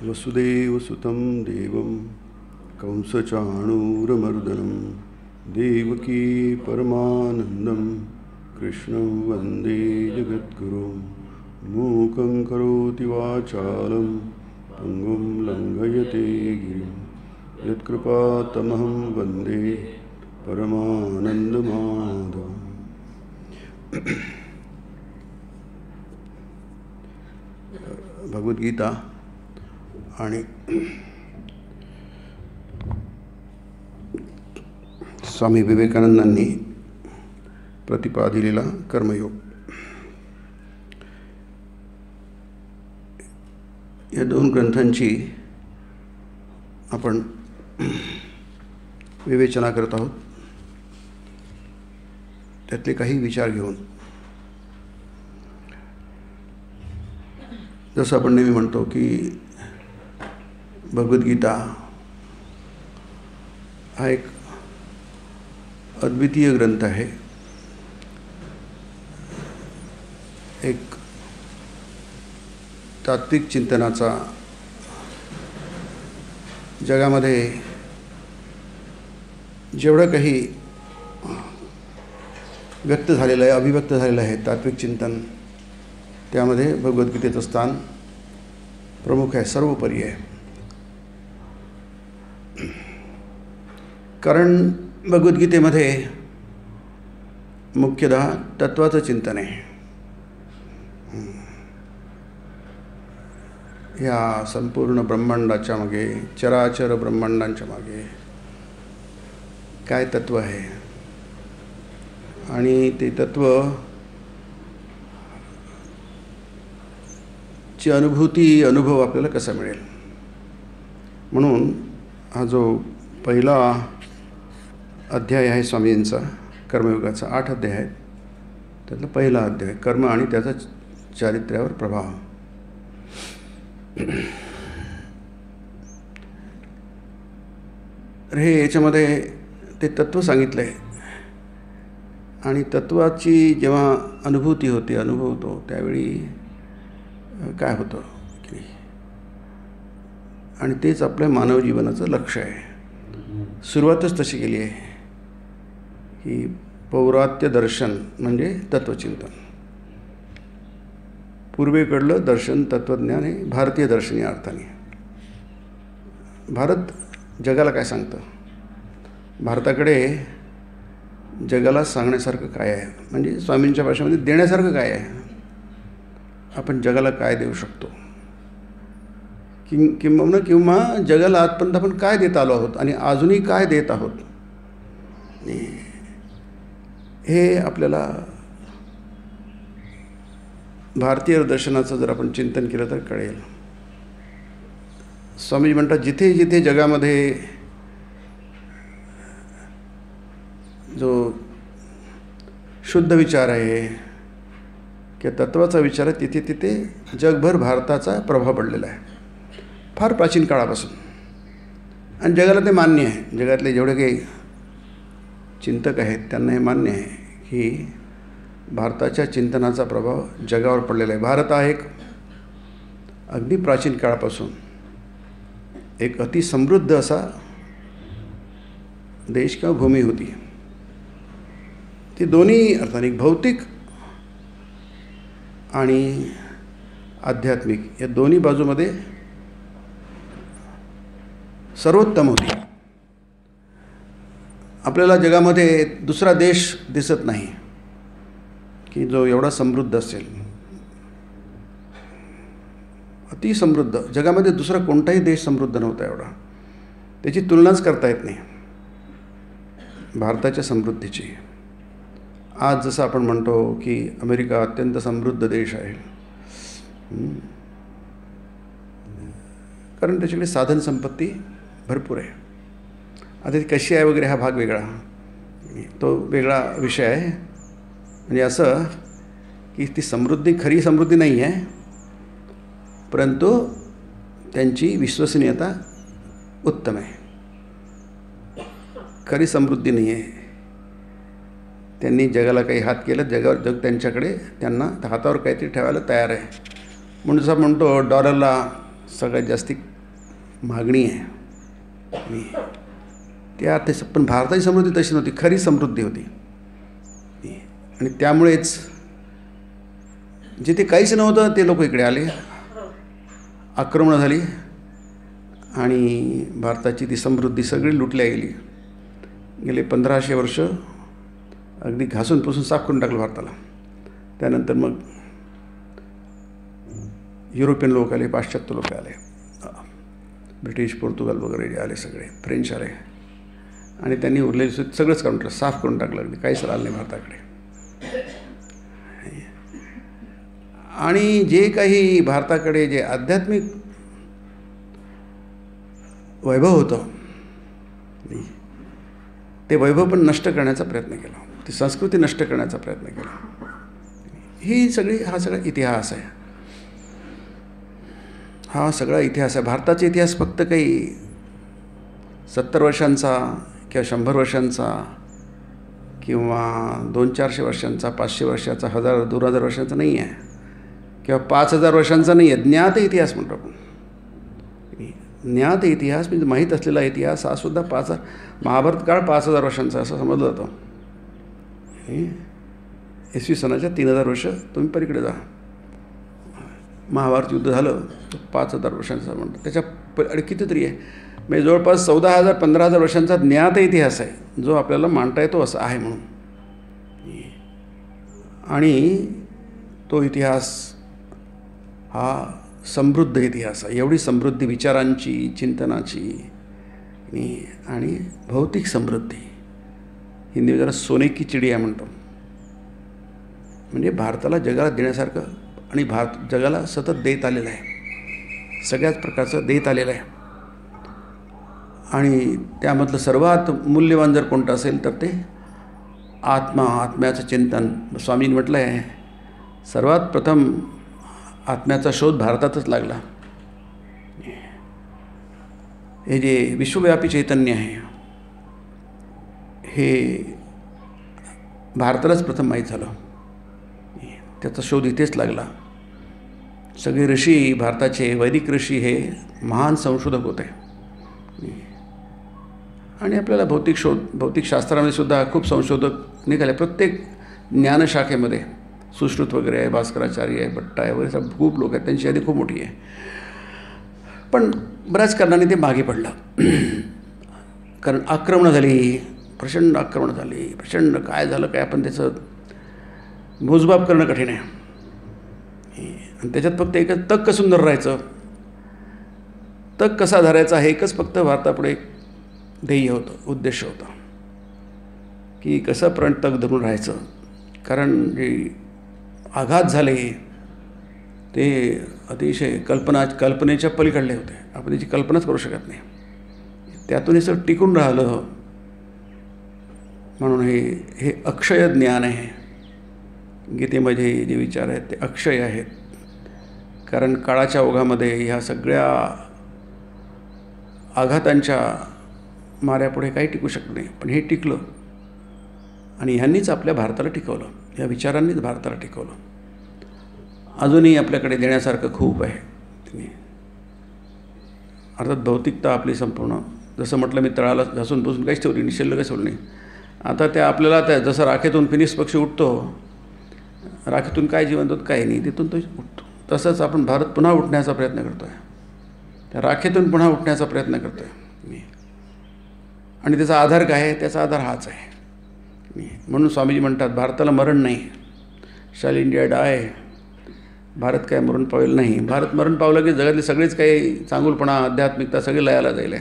वसुदेवसुतं देवं कंसचाणूरमर्दनं देवकी परमानन्दं कृष्णं वन्दे जगद्गुरुं मूकं करोति वाचालं पङ्गुं लङ्घयते गिरिं यत्कृपातमहं वन्दे परमानन्दमाधवम्। भगवद्गीता आणि स्वामी विवेकानंदांनी प्रतिपादिलेला कर्मयोग, या दोन ग्रंथांची आपण विवेचना करत आहोत. त्यातले काही विचार घेऊन, जसं आपण नेहमी म्हणतो की भगवद्गीता हा एक अद्वितीय ग्रंथ आहे, एक तात्विक चिंतनाचा, जगामध्ये जेवढं काही व्यक्त झालेलं आहे, अभिव्यक्त झालेलं आहे तात्विक चिंतन, त्यामध्ये भगवद्गीतेचं स्थान प्रमुख आहे, सर्वोपरी आहे. कारण भगवद्गीतेमध्ये मुख्यतः तत्त्वाचं चिंतन आहे. या संपूर्ण ब्रह्मांडाच्या मागे, चराचर ब्रह्मांडांच्या मागे काय तत्त्व आहे आणि ते तत्त्व ची अनुभव आपल्याला कसा मिळेल. म्हणून हा जो पहिला अध्याय आहे स्वामींचा कर्मयोगाचा, 8 अध्याय आहेत, त्यातला पहिला अध्याय कर्म आणि त्याचा चारित्र्यावर प्रभाव. हे याच्यामध्ये ते तत्त्व सांगितलं आहे आणि तत्त्वाची जेव्हा अनुभूती होते, अनुभवतो त्यावेळी काय होतं की, आणि तेच आपल्या मानव जीवनाचं लक्ष आहे. सुरुवातच तशी केली आहे की पौरात्य दर्शन म्हणजे तत्त्वचिंतन. पूर्वेकडलं दर्शन तत्त्वज्ञान हे भारतीय दर्शन या अर्थाने. भारत जगाला काय सांगतं, भारताकडे जगाला सांगण्यासारखं काय आहे, म्हणजे स्वामींच्या भाषेमध्ये देण्यासारखं काय आहे, आपण जगाला काय देऊ शकतो, किंवा जगाला आजपर्यंत आपण काय देत आलो आहोत आणि अजूनही काय देत आहोत, हे आपल्याला भारतीय दर्शनाचं जर आपण चिंतन केलं तर कळेल. स्वामीजी म्हणतात, जिथे जिथे जगामध्ये जो शुद्ध विचार आहे किंवा तत्त्वाचा विचार आहे, तिथे तिथे जगभर भारताचा प्रभाव पडलेला आहे, फार प्राचीन काळापासून. आणि जगाला ते मान्य आहे, जगातले जेवढे काही चिंतक आहेत त्यांना हे मान्य आहे की भारताच्या चिंतनाचा प्रभाव जगावर पडलेला आहे. भारत हा एक अगदी प्राचीन काळापासून एक अतिसमृद्ध असा देश किंवा भूमी होती. ती दोन्ही अर्थाने भौतिक आणि आध्यात्मिक या दोन्ही बाजूमध्ये सर्वोत्तम होती. आपल्याला जगामध्ये दुसरा देश दिसत नाही की जो एवढा समृद्ध असेल. अति समृद्ध, जगामध्ये दुसरा कोणताही देश समृद्ध नव्हता एवढा, त्याची तुलनाच करता येत नाही भारताच्या समृद्धीची. आज जसं आपण म्हणतो की अमेरिका अत्यंत समृद्ध देश आहे, कारण त्याच्याकडे साधन संपत्ती भरपूर आहे. आता ती कशी आहे वगैरे हा भाग वेगळा, तो वेगळा विषय आहे. म्हणजे असं की ती समृद्धी खरी समृद्धी नाही आहे, परंतु त्यांची विश्वसनीयता उत्तम आहे. खरी समृद्धी नाही आहे. त्यांनी जगाला काही हात केलं, जग त्यांच्याकडे त्यांना हातावर काहीतरी ठेवायला तयार आहे. म्हणून जसं म्हणतो डॉलरला सगळ्यात जास्ती मागणी आहे. त्या पण भारताची समृद्धी तशी नव्हती, खरी समृद्धी होती. आणि त्यामुळेच जिथे काहीच नव्हतं ते लोक इकडे आले, आक्रमणं झाली आणि भारताची ती समृद्धी सगळी लुटल्या गेली. गेले 1500 वर्ष अगदी घासून पुसून साफ करून टाकलं भारताला. त्यानंतर मग युरोपियन लोक आले, पाश्चात्य लोक आले, ब्रिटिश, पोर्तुगाल वगैरे जे आले, सगळे फ्रेंच आले, आणि त्यांनी उरलेलं सगळंच काढून टाकलं, साफ करून टाकलं, अगदी काहीच राहिलं नाही भारताकडे. आणि जे काही भारताकडे जे आध्यात्मिक वैभव होतं ते वैभव पण नष्ट करण्याचा प्रयत्न केला, ती संस्कृती नष्ट करण्याचा प्रयत्न केला. हा सगळा इतिहास आहे. हा सगळा इतिहास आहे. भारताचा इतिहास फक्त काही 70 वर्षांचा किंवा 100 वर्षांचा किंवा 200-400 वर्षांचा, 500 वर्षाचा, 1000-2000 वर्षांचा नाही आहे, किंवा 5000 वर्षांचा नाही आहे. ज्ञात इतिहास म्हणतो आपण. ज्ञात इतिहास म्हणजे माहीत असलेला इतिहास हा सुद्धा महाभारत काळ 5000 वर्षांचा असं समजलं जातं. इसवी सनाच्या 3000 वर्ष तुम्ही पलीकडे जा. महाभारत युद्ध झालं तर 5000 वर्षांचा म्हणतो. त्याच्या कितीतरी आहे, म्हणजे जवळपास 14,000-15,000 वर्षांचा ज्ञात इतिहास आहे जो आपल्याला मांडता येतो असं आहे म्हणून. आणि तो इतिहास हा समृद्ध इतिहास आहे. एवढी समृद्धी विचारांची, चिंतनाची आणि भौतिक समृद्धी, हिंदी जरा सोने की चिडिया म्हणतो. म्हणजे भारताला जगाला देण्यासारखं, आणि भारत जगाला सतत देत आलेलं आहे, सगळ्याच प्रकारचं देत आलेलं आहे. आणि त्यामधलं सर्वात मूल्यवान जर कोणतं असेल तर ते आत्म्याचं चिंतन. स्वामींनी म्हटलं आहे सर्वात प्रथम आत्म्याचा शोध भारतातच लागला. हे जे विश्वव्यापी चैतन्य आहे हे भारतालाच प्रथम माहीत झालं, त्याचा शोध इथेच लागला. सगळे ऋषी भारताचे, वैदिक ऋषी हे महान संशोधक होते. आणि आपल्याला भौतिकशास्त्रामध्ये सुद्धा खूप संशोधक निघाले. प्रत्येक ज्ञानशाखेमध्ये सुश्रुत वगैरे आहे, भास्कराचार्य आहे, भट्ट आहे वगैरे, खूप लोक आहेत, त्यांची यादी खूप मोठी आहे. पण बऱ्याच कारणाने ते मागे पडलं. कारण आक्रमणं झाली, प्रचंड आक्रमणं झाली, प्रचंड काय झालं काय आपण त्याचं मोजमाप करणं कठीण आहे. आणि त्याच्यात फक्त एकच तग कसं सुंदर राहायचं, तग कसा धरायचा हे एकच फक्त भारतापुढे एक ध्येय होतं, उद्देश होता की कसं तग धरून राहायचं. कारण जे आघात झाले ते अतिशय कल्पनेच्या पलीकडले होते, आपण त्याची कल्पनाच करू शकत नाही. त्यातून हे सगळं टिकून राहिलं म्हणून हे अक्षय ज्ञान आहे. गीतेमध्ये जे विचार आहेत ते अक्षय आहेत. कारण काळाच्या ओघामध्ये ह्या सगळ्या आघातांच्या माऱ्यापुढे काही टिकू शकत नाही, पण हे टिकलं. आणि ह्यांनीच आपल्या भारताला टिकवलं, या विचारांनीच भारताला टिकवलं. अजूनही आपल्याकडे देण्यासारखं खूप आहे. अर्थात भौतिकता आपली संपूर्ण, जसं म्हटलं मी, तळाला घासून पुसून काहीच ठेवली नाही, शिल्लकच ठेवली नाही. आता त्या आपल्याला त्या जसं राखेतून फिनिक्स पक्षी उठतो, राखेतून काय जिवंत होत काही नाही, तिथून तो उठतो, तसंच आपण भारत पुन्हा उठण्याचा प्रयत्न करतो आहे. त्या राखेतून पुन्हा उठण्याचा प्रयत्न करतो आहे मी. आणि त्याचा आधार काय आहे? त्याचा आधार हाच आहे. म्हणून स्वामीजी म्हणतात भारताला मरण नाही. शॅल इंडिया डाय भारत काय मरण पावेल नाही. भारत मरण पावलं की जगातले सगळेच काही चांगुलपणा, आध्यात्मिकता सगळे लयाला जाईल.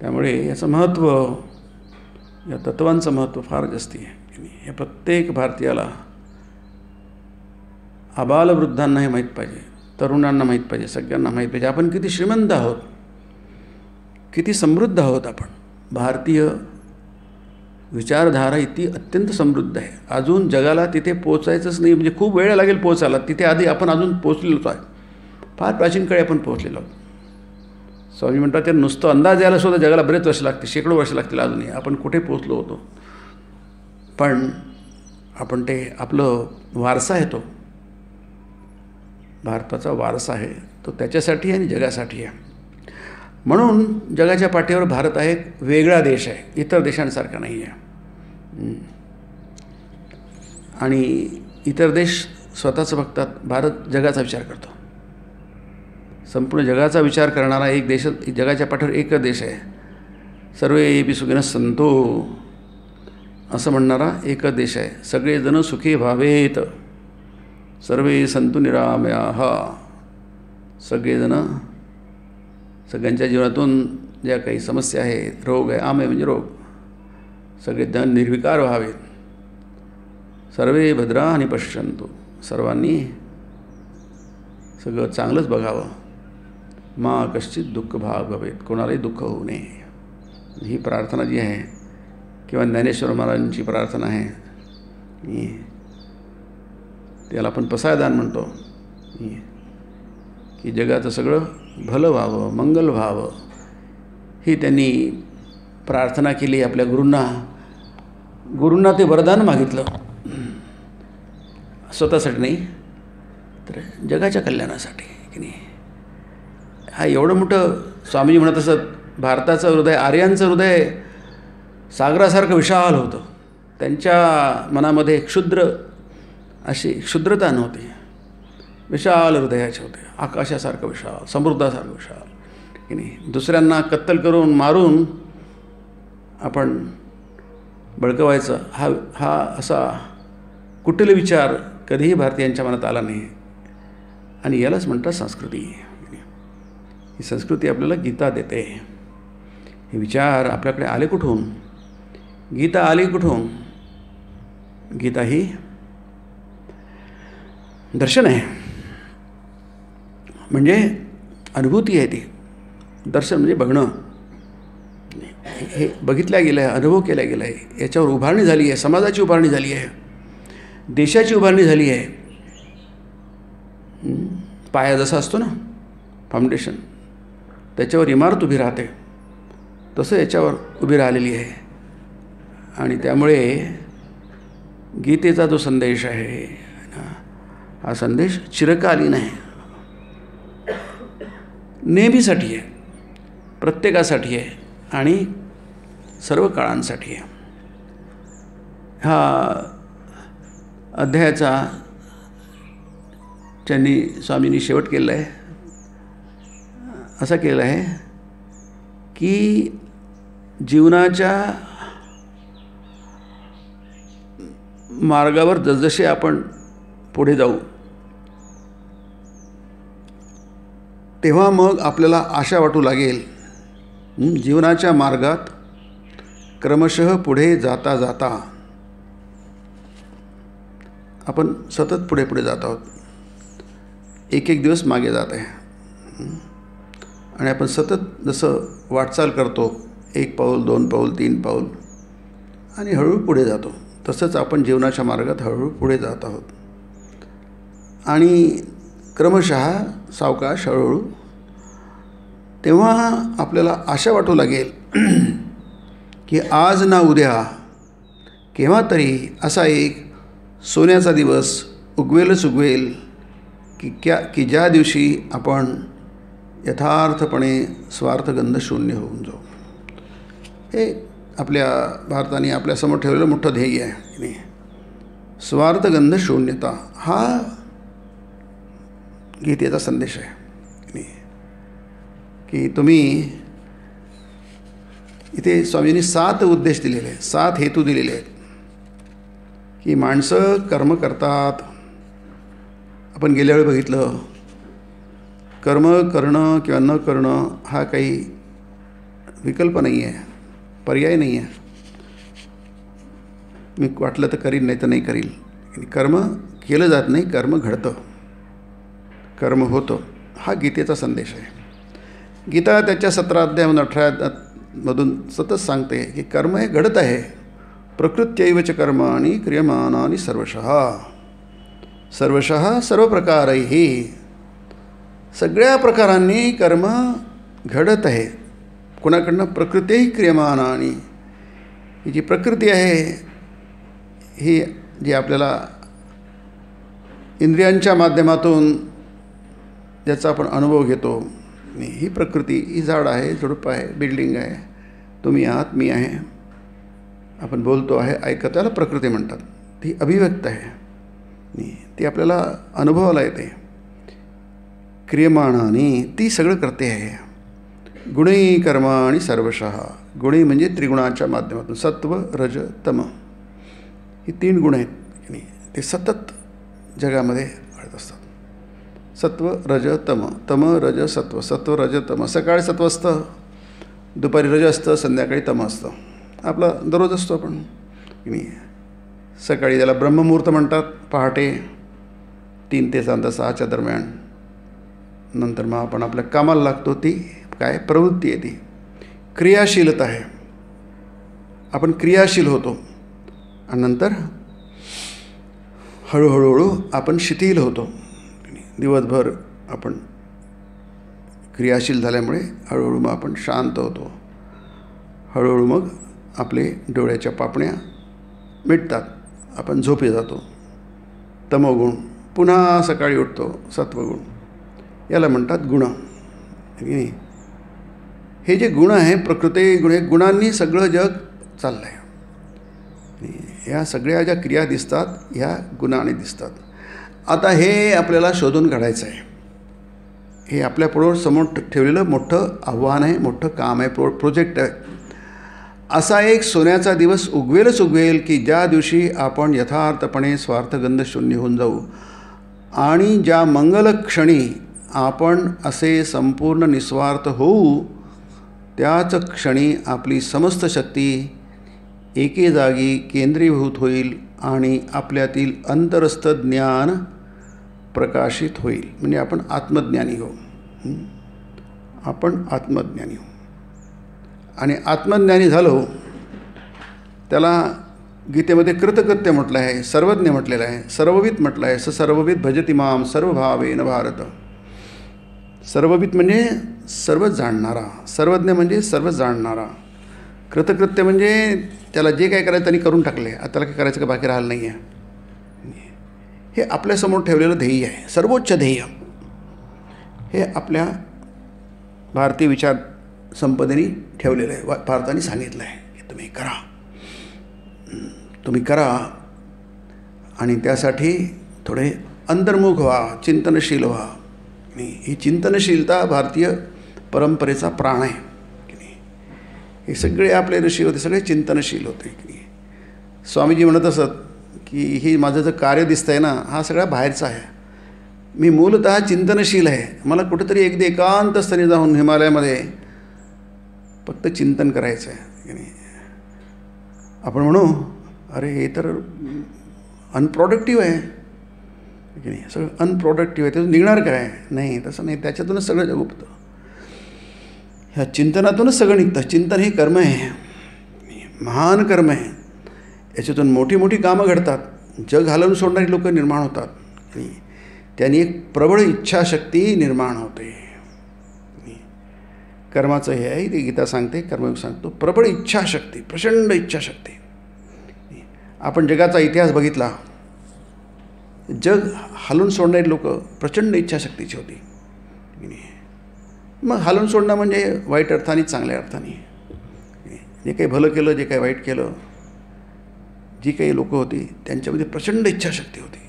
त्यामुळे याचं महत्त्व, या तत्वांचं महत्त्व फार जास्ती आहे. हे प्रत्येक भारतीयाला, आबालवृद्धांनाही माहीत पाहिजे, तरुणांना माहीत पाहिजे, सगळ्यांना माहीत पाहिजे आपण किती श्रीमंत आहोत, किती समृद्ध आहोत. आपण भारतीय विचारधारा इतकी अत्यंत समृद्ध आहे. अजून जगाला तिथे पोचायचंच नाही, म्हणजे खूप वेळ लागेल पोचायला. तिथे आधी आपण अजून पोचलेलोच आहे. फार प्राचीन काळी आपण पोचलेलो आहोत. स्वामी म्हणतात ते नुसतं अंदाज यायला सुद्धा जगाला बरेच वर्ष लागते, शेकडो वर्ष लागतील अजूनही आपण कुठे पोचलो होतो. पण आपण ते आपलं वारसा आहे, तो भारताचा वारसा आहे, तो त्याच्यासाठी आणि जगासाठी आहे. म्हणून जगाच्या पाठीवर भारत आहे, एक वेगळा देश आहे, इतर देशांसारखा नाही आहे. आणि इतर देश स्वतःचं बघतात, भारत जगाचा विचार करतो. संपूर्ण जगाचा विचार करणारा एक देश, जगाच्या पाठीवर एकच देश आहे. सर्वे सुखिनः सन्तु असं म्हणणारा एकच देश आहे. सगळेजण सुखी व्हावेत, सर्वे सन्तु निरामयाः. सगळेजण, सगळ्यांच्या जीवनातून ज्या काही समस्या आहेत, रोग आहे, आमय म्हणजे रोग, सगळेजण निर्विकार व्हावेत. सर्वे भद्राणि पश्यन्तु. सर्वांनी सगळं चांगलंच बघावं. मा कश्चित दुःख भाग भवेत. कोणालाही दुःख होऊ नये. ही प्रार्थना जी आहे, किंवा ज्ञानेश्वर महाराजांची प्रार्थना आहे, त्याला आपण पसायदान म्हणतो, की जगाचं सगळं भलं व्हावं, मंगल व्हावं, ही त्यांनी प्रार्थना केली. आपल्या गुरूंना ते वरदान मागितलं, स्वतःसाठी नाही तर जगाच्या कल्याणासाठी, की नाही. हा एवढं मोठं स्वामीजी म्हणत असत, भारताचं हृदय, आर्यांचं हृदय सागरासारखं विशाल होतं. त्यांच्या मनामध्ये अशी क्षुद्रता नव्हती. विशाल हृदयाचे होते, आकाशासारखं विशाल, समुद्रासारखं विशाल, की नाही. दुसऱ्यांना कत्तल करून, मारून आपण बळकवायचं, हा असा कुटिल विचार कधीही भारतीयांच्या मनात आला नाही. आणि यालाच म्हणतात संस्कृती. ही संस्कृती आपल्याला गीता देते. हे विचार आपल्याकडे आले कुठून? गीता आली कुठून? गीता ही दर्शन आहे, म्हणजे अनुभूती आहे ती. दर्शन म्हणजे बघणं, हे बघितल्या गेलं आहे, अनुभव केला गेला आहे, याच्यावर उभारणी झाली आहे, समाजाची उभारणी झाली आहे, देशाची उभारणी झाली आहे. पाया जसा असतो ना, फाउंडेशन, त्याच्यावर इमारत उभी राहते, तसं याच्यावर उभी राहिलेली आहे. आणि त्यामुळे गीतेचा जो संदेश आहे, हा संदेश चिरकालीन आहे, नेहमीसाठी आहे, प्रत्येकासाठी आहे आणि सर्व काळांसाठी आहे. हा अध्यायाचा स्वामींनी शेवट केलेला आहे, असा केलेला आहे की जीवनाच्या मार्गावर जसजसे आपण पुढे जाऊ, तेव्हा मग आपल्याला आशा वाटू लागेल. जीवनाच्या मार्गात क्रमशः पुढे जाता जाता आपण सतत पुढे पुढे जात आहोत. एक एक दिवस मागे जात आहे आणि आपण सतत जसं वाटचाल करतो, 1 पाऊल 2 पाऊल 3 पाऊल आणि हळूहळू पुढे जातो, तसंच आपण जीवनाच्या मार्गात हळूहळू पुढे जात आहोत. आणि क्रमशः सावकाश हळूहळू तेव्हा आपल्याला आशा वाटू लागेल की आज ना उद्या केव्हा तरी असा एक सोन्याचा दिवस उगवेलच उगवेल की ज्या दिवशी आपण यथार्थपणे स्वार्थगंध शून्य होऊन जाऊ. हे आपल्या भारताने आपल्यासमोर ठेवलेलं मोठं ध्येय आहे. स्वार्थगंध शून्यता हा गीतेचा संदेश आहे की तुम्ही इथे स्वामींनी 7 उद्देश दिलेले आहेत, 7 हेतू दिलेले आहेत की माणसं कर्म करतात, आपण गेल्या वेळी बघितलं, कर्म करणं किंवा न करणं हा काही विकल्प नाही आहे, पर्याय नाही आहे. मी वाटलं तर करीन, नाही तर नाही करील. कर्म केलं जात नाही, कर्म घडतं, कर्म होतं. हा गीतेचा संदेश आहे. गीता त्याच्या 17 अध्यायामधून 18 मधून सतत सांगते की कर्म हे घडत आहे. प्रकृत्यैवच कर्माणि क्रियमाणानि सर्वशः. सर्वशः सर्व प्रकारैहि. सगळ्या प्रकारांनी कर्म घडत आहे. कोणाकडनं? प्रकृतीही क्रियमाणानि. ही जी प्रकृती आहे, ही जी आपल्याला इंद्रियांच्या माध्यमातून ज्याचा आपण अनुभव घेतो, ही प्रकृती, ही झाड आहे, झुडूप आहे, बिल्डिंग आहे, तुम्ही आहात, मी आहे, आपण बोलतो आहे, ऐकतो, त्याला प्रकृती म्हणतात. ती अभिव्यक्त आहे, ती आपल्याला अनुभवाला येते. क्रियमाणानी, ती सगळं करते आहे. गुणी कर्माणि सर्वशः. गुणी म्हणजे त्रिगुणाच्या माध्यमातून सत्व रज तम, ही 3 गुण आहेत. ते सतत जगामध्ये घडत असतात. सत्व रज तम, तम रज सत्व, सत्व रज तम. सकाळी सत्व असतं, दुपारी रज असतं, संध्याकाळी तम असतं. आपला दररोज असतो आपण. सकाळी त्याला ब्रह्ममुहूर्त म्हणतात, पहाटे 3 ते 6च्या दरम्यान. नंतर मग आपण आपल्या कामाला लागतो. ती काय? प्रवृत्ती आहे, ती क्रियाशीलता आहे. आपण क्रियाशील होतो आणि नंतर हळूहळू आपण शिथिल होतो. दिवसभर आपण क्रियाशील झाल्यामुळे हळूहळू मग आपण शांत होतो. हळूहळू मग आपले डोळ्याच्या पापण्या मिटतात, आपण झोपी जातो. तमोगुण. पुन्हा सकाळी उठतो, सत्वगुण. याला म्हणतात गुण. हे जे गुण आहे, प्रकृती गुण, गुणांनी सगळं जग चाललं आहे. ह्या सगळ्या ज्या क्रिया दिसतात, ह्या गुणाने दिसतात. आता हे आपल्याला शोधून काढायचं आहे. हे आपल्यापुढं समोर ठेवलेलं मोठं आव्हान आहे, मोठं काम आहे, प्रोजेक्ट आहे. असा एक सोन्याचा दिवस उगवेलच उगवेल की ज्या दिवशी आपण यथार्थपणे स्वार्थगंध शून्य होऊन जाऊ आणि ज्या मंगलक्षणी आपण असे संपूर्ण निस्वार्थ होऊ, त्याच क्षणी आपली समस्त शक्ती एके जागी केंद्रीभूत होईल आणि आपल्यातील अंतरस्थ ज्ञान प्रकाशित होईल. म्हणजे आपण आत्मज्ञानी होऊ. आपण आत्मज्ञानी होऊ. आणि आत्मज्ञानी झालो, त्याला गीतेमध्ये कृतकृत्य म्हटलं आहे, सर्वज्ञ म्हटलेलं आहे, सर्वविद म्हटलं आहे. सर्वविद भजति माम सर्वभावेन भारत. सर्वविद म्हणजे सर्व जाणणारा, सर्वज्ञ म्हणजे सर्व जाणणारा. कृतकृत्य म्हणजे त्याला जे काय करायचं त्यांनी करून टाकले, आता त्याला काय करायचं का बाकी राहिलं नाही आहे. हे आपल्यासमोर ठेवलेलं ध्येय आहे, सर्वोच्च ध्येय. हे आपल्या भारतीय विचार संपदेने ठेवलेलं आहे. भारताने सांगितलं आहे की तुम्ही करा, तुम्ही करा. आणि त्यासाठी थोडे अंतर्मुख व्हा, चिंतनशील व्हा. ही चिंतनशीलता भारतीय परंपरेचा प्राण आहे. हे सगळे आपले ऋषी होते, सगळे चिंतनशील होते. स्वामीजी म्हणत असत की ही माझं जर कार्य दिसतं आहे ना, हा सगळा बाहेरचा आहे. मी मूलतः चिंतनशील आहे. मला कुठेतरी एकदा एकांत स्थानी जाऊन हिमालयामध्ये फक्त चिंतन करायचं आहे. आपण म्हणू अरे हे तर अनप्रोडक्टिव्ह आहे की नाही, सगळं अनप्रोडक्टिव्ह आहे, त्यातून निघणार काय? नाही, तसं नाही. त्याच्यातूनच सगळं जग उठतं. ह्या चिंतनातूनच सगळं निघतं. चिंतन हे कर्म आहे, महान कर्म आहे. याच्यातून मोठी मोठी कामं घडतात. जग हलवून सोडणारी लोक निर्माण होतात. त्यांनी एक प्रबळ इच्छाशक्ती निर्माण होते. कर्माचं हे आहे, ते गीता सांगते, कर्मयोग सांगतो. प्रबळ इच्छाशक्ती, प्रचंड इच्छाशक्ती. आपण जगाचा इतिहास बघितला, जग हलवून सोडणारी लोक प्रचंड इच्छाशक्तीची होती. मग हलवून सोडणं म्हणजे वाईट अर्थाने, चांगल्या अर्थाने. जे काही भलं केलं, जे काही वाईट केलं, जी काही लोकं होती त्यांच्यामध्ये प्रचंड इच्छाशक्ती होती.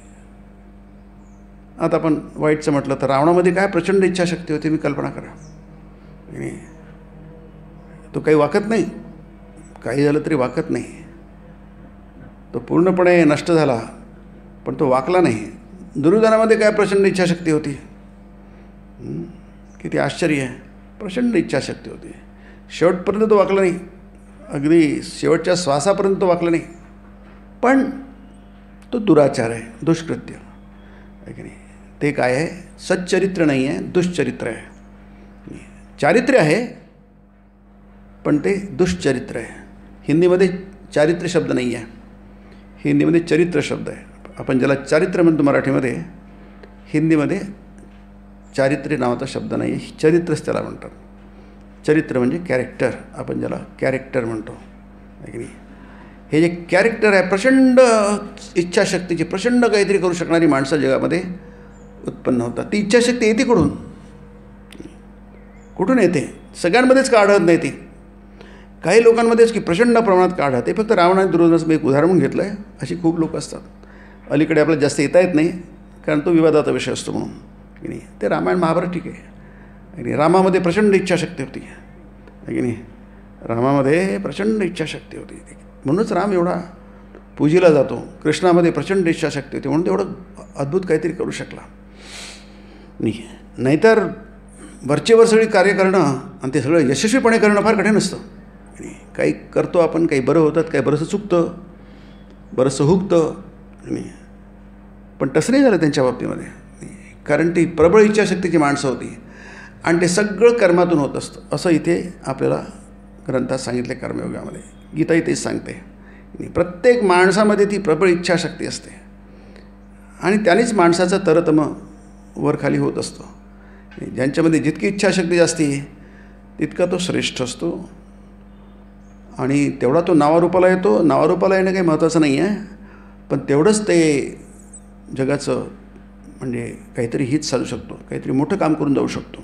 आता आपण वाईटचं म्हटलं तर रावणामध्ये काय प्रचंड इच्छाशक्ती होती, मी कल्पना करा. तो काही वाकत नाही, काही झालं तरी वाकत नाही. तो पूर्णपणे नष्ट झाला, पण तो वाकला नाही. दुर्योधनामध्ये काय प्रचंड इच्छाशक्ती होती. किती आश्चर्य आहे. प्रचंड इच्छाशक्ती होती. शेवटपर्यंत तो वाकला नाही, अगदी शेवटच्या श्वासापर्यंत तो वाकला नाही. पण तो दुराचार आहे, दुष्कृत्य आहे की नाही. ते काय आहे, सच्चरित्र नाही आहे, दुष्चरित्र आहे. चारित्र्य आहे पण ते दुष्चरित्र आहे. हिंदीमध्ये चारित्र्य शब्द नाही आहे, हिंदीमध्ये चरित्र शब्द आहे. आपण ज्याला चारित्र्य म्हणतो मराठीमध्ये, हिंदीमध्ये चारित्र्य नावाचा शब्द नाही आहे, चरित्रच त्याला म्हणतात. चरित्र म्हणजे कॅरेक्टर, आपण ज्याला कॅरेक्टर म्हणतो आहे की नाही. हे जे कॅरेक्टर आहे, प्रचंड इच्छाशक्तीची, प्रचंड काहीतरी करू शकणारी माणसं जगामध्ये उत्पन्न होतात. ती इच्छाशक्ती येते कुठून येते? सगळ्यांमध्येच का आढळत नाही ती? काही लोकांमध्येच की प्रचंड प्रमाणात का आढळते. फक्त रावण आणि दुर्योधनाचं मी एक उदाहरण म्हणून घेतलं आहे. अशी खूप लोक असतात. अलीकडे आपल्याला जास्त येता येत नाही कारण तो विवादाचा विषय असतो म्हणून की नाही. ते रामायण महाभारत ठीक आहे आणि रामामध्ये प्रचंड इच्छाशक्ती होती आहे की नाही. रामामध्ये प्रचंड इच्छाशक्ती होती, म्हणूनच राम एवढा पूजेला जातो. कृष्णामध्ये प्रचंड इच्छाशक्ती होती म्हणून तेवढं अद्भुत काहीतरी करू शकला नाही. नाहीतर वरचेवर सगळी कार्य करणं आणि ते सगळं यशस्वीपणे करणं फार कठीण असतं. काही करतो आपण, काही बरं होतात, काही बरंचसं चुकतं, बरंचसं हुकतं आणि पण तसं नाही झालं त्यांच्या बाबतीमध्ये. कारण ती प्रबळ इच्छाशक्तीची माणसं होती आणि ते सगळं कर्मातून होत असतं. असं इथे आपल्याला ग्रंथात सांगितले कर्मयोगामध्ये. गीताही तेच सांगते. प्रत्येक माणसामध्ये ती प्रबळ इच्छाशक्ती असते आणि त्यानेच माणसाचा तरतम वरखाली होत असतो. ज्यांच्यामध्ये जितकी इच्छाशक्ती जास्ती तितका तो श्रेष्ठ असतो आणि तेवढा तो नावारूपाला येतो. नावारूपाला येणं काही महत्त्वाचं नाही आहे, पण तेवढंच ते जगाचं म्हणजे काहीतरी हित साधू शकतो, काहीतरी मोठं काम करून जाऊ शकतो.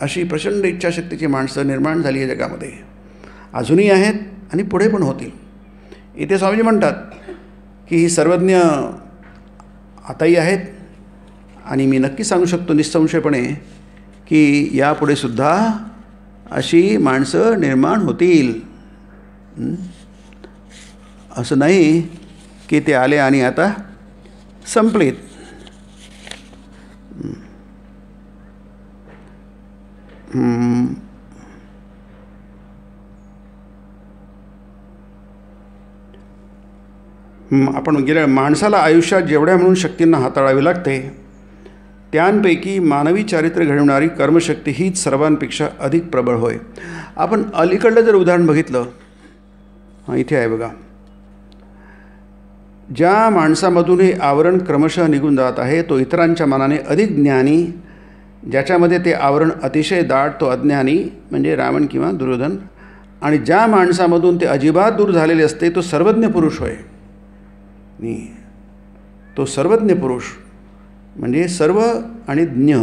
अशी प्रचंड इच्छाशक्तीची माणसं निर्माण झाली आहे जगामध्ये, अजूनही आहेत आणि पुढे पण होतील. इथे स्वामीजी म्हणतात की ही सर्वज्ञ आताही आहेत आणि मी नक्की सांगू शकतो निःसंशयपणे की यापुढे सुद्धा अशी माणसं निर्माण होतील. असं नाही की ते आले आणि आता संपलेत. आपण गेल्या माणसाला आयुष्यात जेवढ्या म्हणून शक्तींना हाताळावी लागते त्यांपैकी मानवी चारित्र्य घडवणारी कर्मशक्ती हीच सर्वांपेक्षा अधिक प्रबळ होय. आपण अलीकडलं जर उदाहरण बघितलं, इथे आहे बघा, ज्या माणसामधून हे आवरण क्रमशः निघून जात आहे तो इतरांच्या मनाने अधिक ज्ञानी, ज्याच्यामध्ये ते आवरण अतिशय दाट तो अज्ञानी म्हणजे रावण किंवा दुर्योधन, आणि ज्या माणसामधून ते अजिबात दूर झालेले असते तो सर्वज्ञ पुरुष होय. तो सर्वज्ञ पुरुष म्हणजे सर्व आणि ज्ञ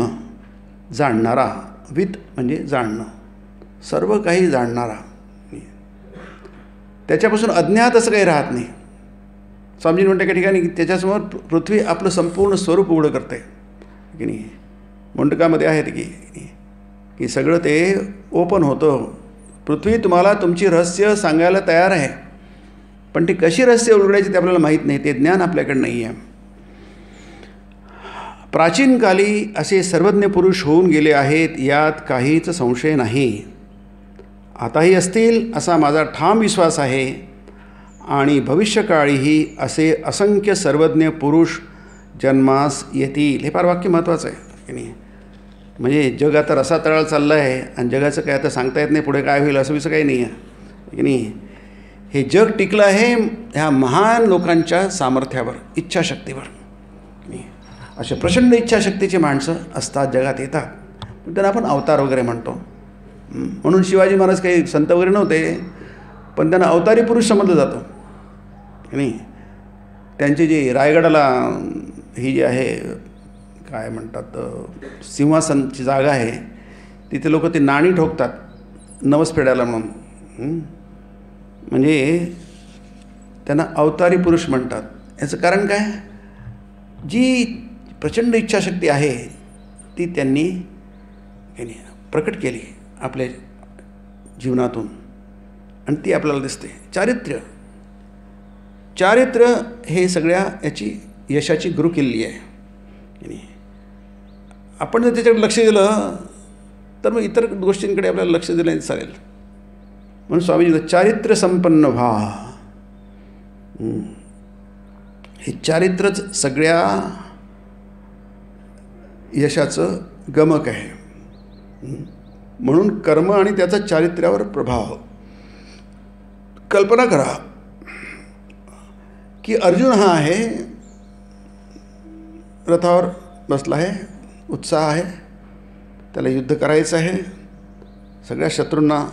जाणणारा, वित म्हणजे जाणणं, सर्व काही जाणणारा. त्याच्यापासून अज्ञात असं काही राहत नाही. स्वामीजी म्हणते एका ठिकाणी त्याच्यासमोर पृथ्वी आपलं संपूर्ण स्वरूप उघडं करते की नाही. मुंडकामध्ये आहे ते की सगळं ते ओपन होतं. पृथ्वी तुम्हाला तुमची रहस्य सांगायला तयार आहे, पण ती कशी रहस्य उलगडायची ते आपल्याला माहीत नाही, ते ज्ञान आपल्याकडे नाही आहे. प्राचीन काली असे सर्वज्ञ पुरुष होऊन गेले आहेत, यात काहीच संशय नाही. आताही असतील असा माझा ठाम विश्वास आहे आणि भविष्यकाळीही असे असंख्य सर्वज्ञ पुरुष जन्मास येतील. हे फार वाक्य महत्त्वाचं आहे की नाही. म्हणजे जग आता रसा तळाला चाललं आहे आणि जगाचं काय आता सांगता येत नाही पुढे काय होईल असं विषय काही नाही आहे की नाही. हे जग टिकलं आहे ह्या महान लोकांच्या सामर्थ्यावर, इच्छाशक्तीवर. असे प्रचंड इच्छाशक्तीची माणसं असतात, जगात येतात, त्यांना आपण अवतार वगैरे म्हणतो. म्हणून शिवाजी महाराज काही संत वगैरे नव्हते, पण त्यांना अवतारी पुरुष समजलं जातं नाही. त्यांची जी रायगडाला ही जी आहे काय म्हणतात सिंहासनची जागा आहे, तिथे लोक ते नाणी ठोकतात नवस फेडायला म्हणून. म्हणजे त्यांना अवतारी पुरुष म्हणतात. याचं कारण काय, जी प्रचंड इच्छाशक्ती आहे ती त्यांनी प्रकट केली आपल्या जीवनातून आणि ती आपल्याला दिसते. चारित्र्य हे सगळ्या याची यशाची गुरुकिल्ली आहे. आपण जर त्याच्याकडे लक्ष दिलं तर मग इतर गोष्टींकडे आपल्याला लक्ष दिलं नाही चालेल. म्हणून स्वामीजी चारित्र्य संपन्न व्हा. हे चारित्रच सगळ्या यशाचं गमक आहे. म्हणून कर्म आणि त्याचा चारित्र्यावर प्रभाव. कल्पना करा की अर्जुन हा आहे, रथावर बसला आहे, उत्साह आहे, त्याला युद्ध करायचं आहे, सगळ्या शत्रूंना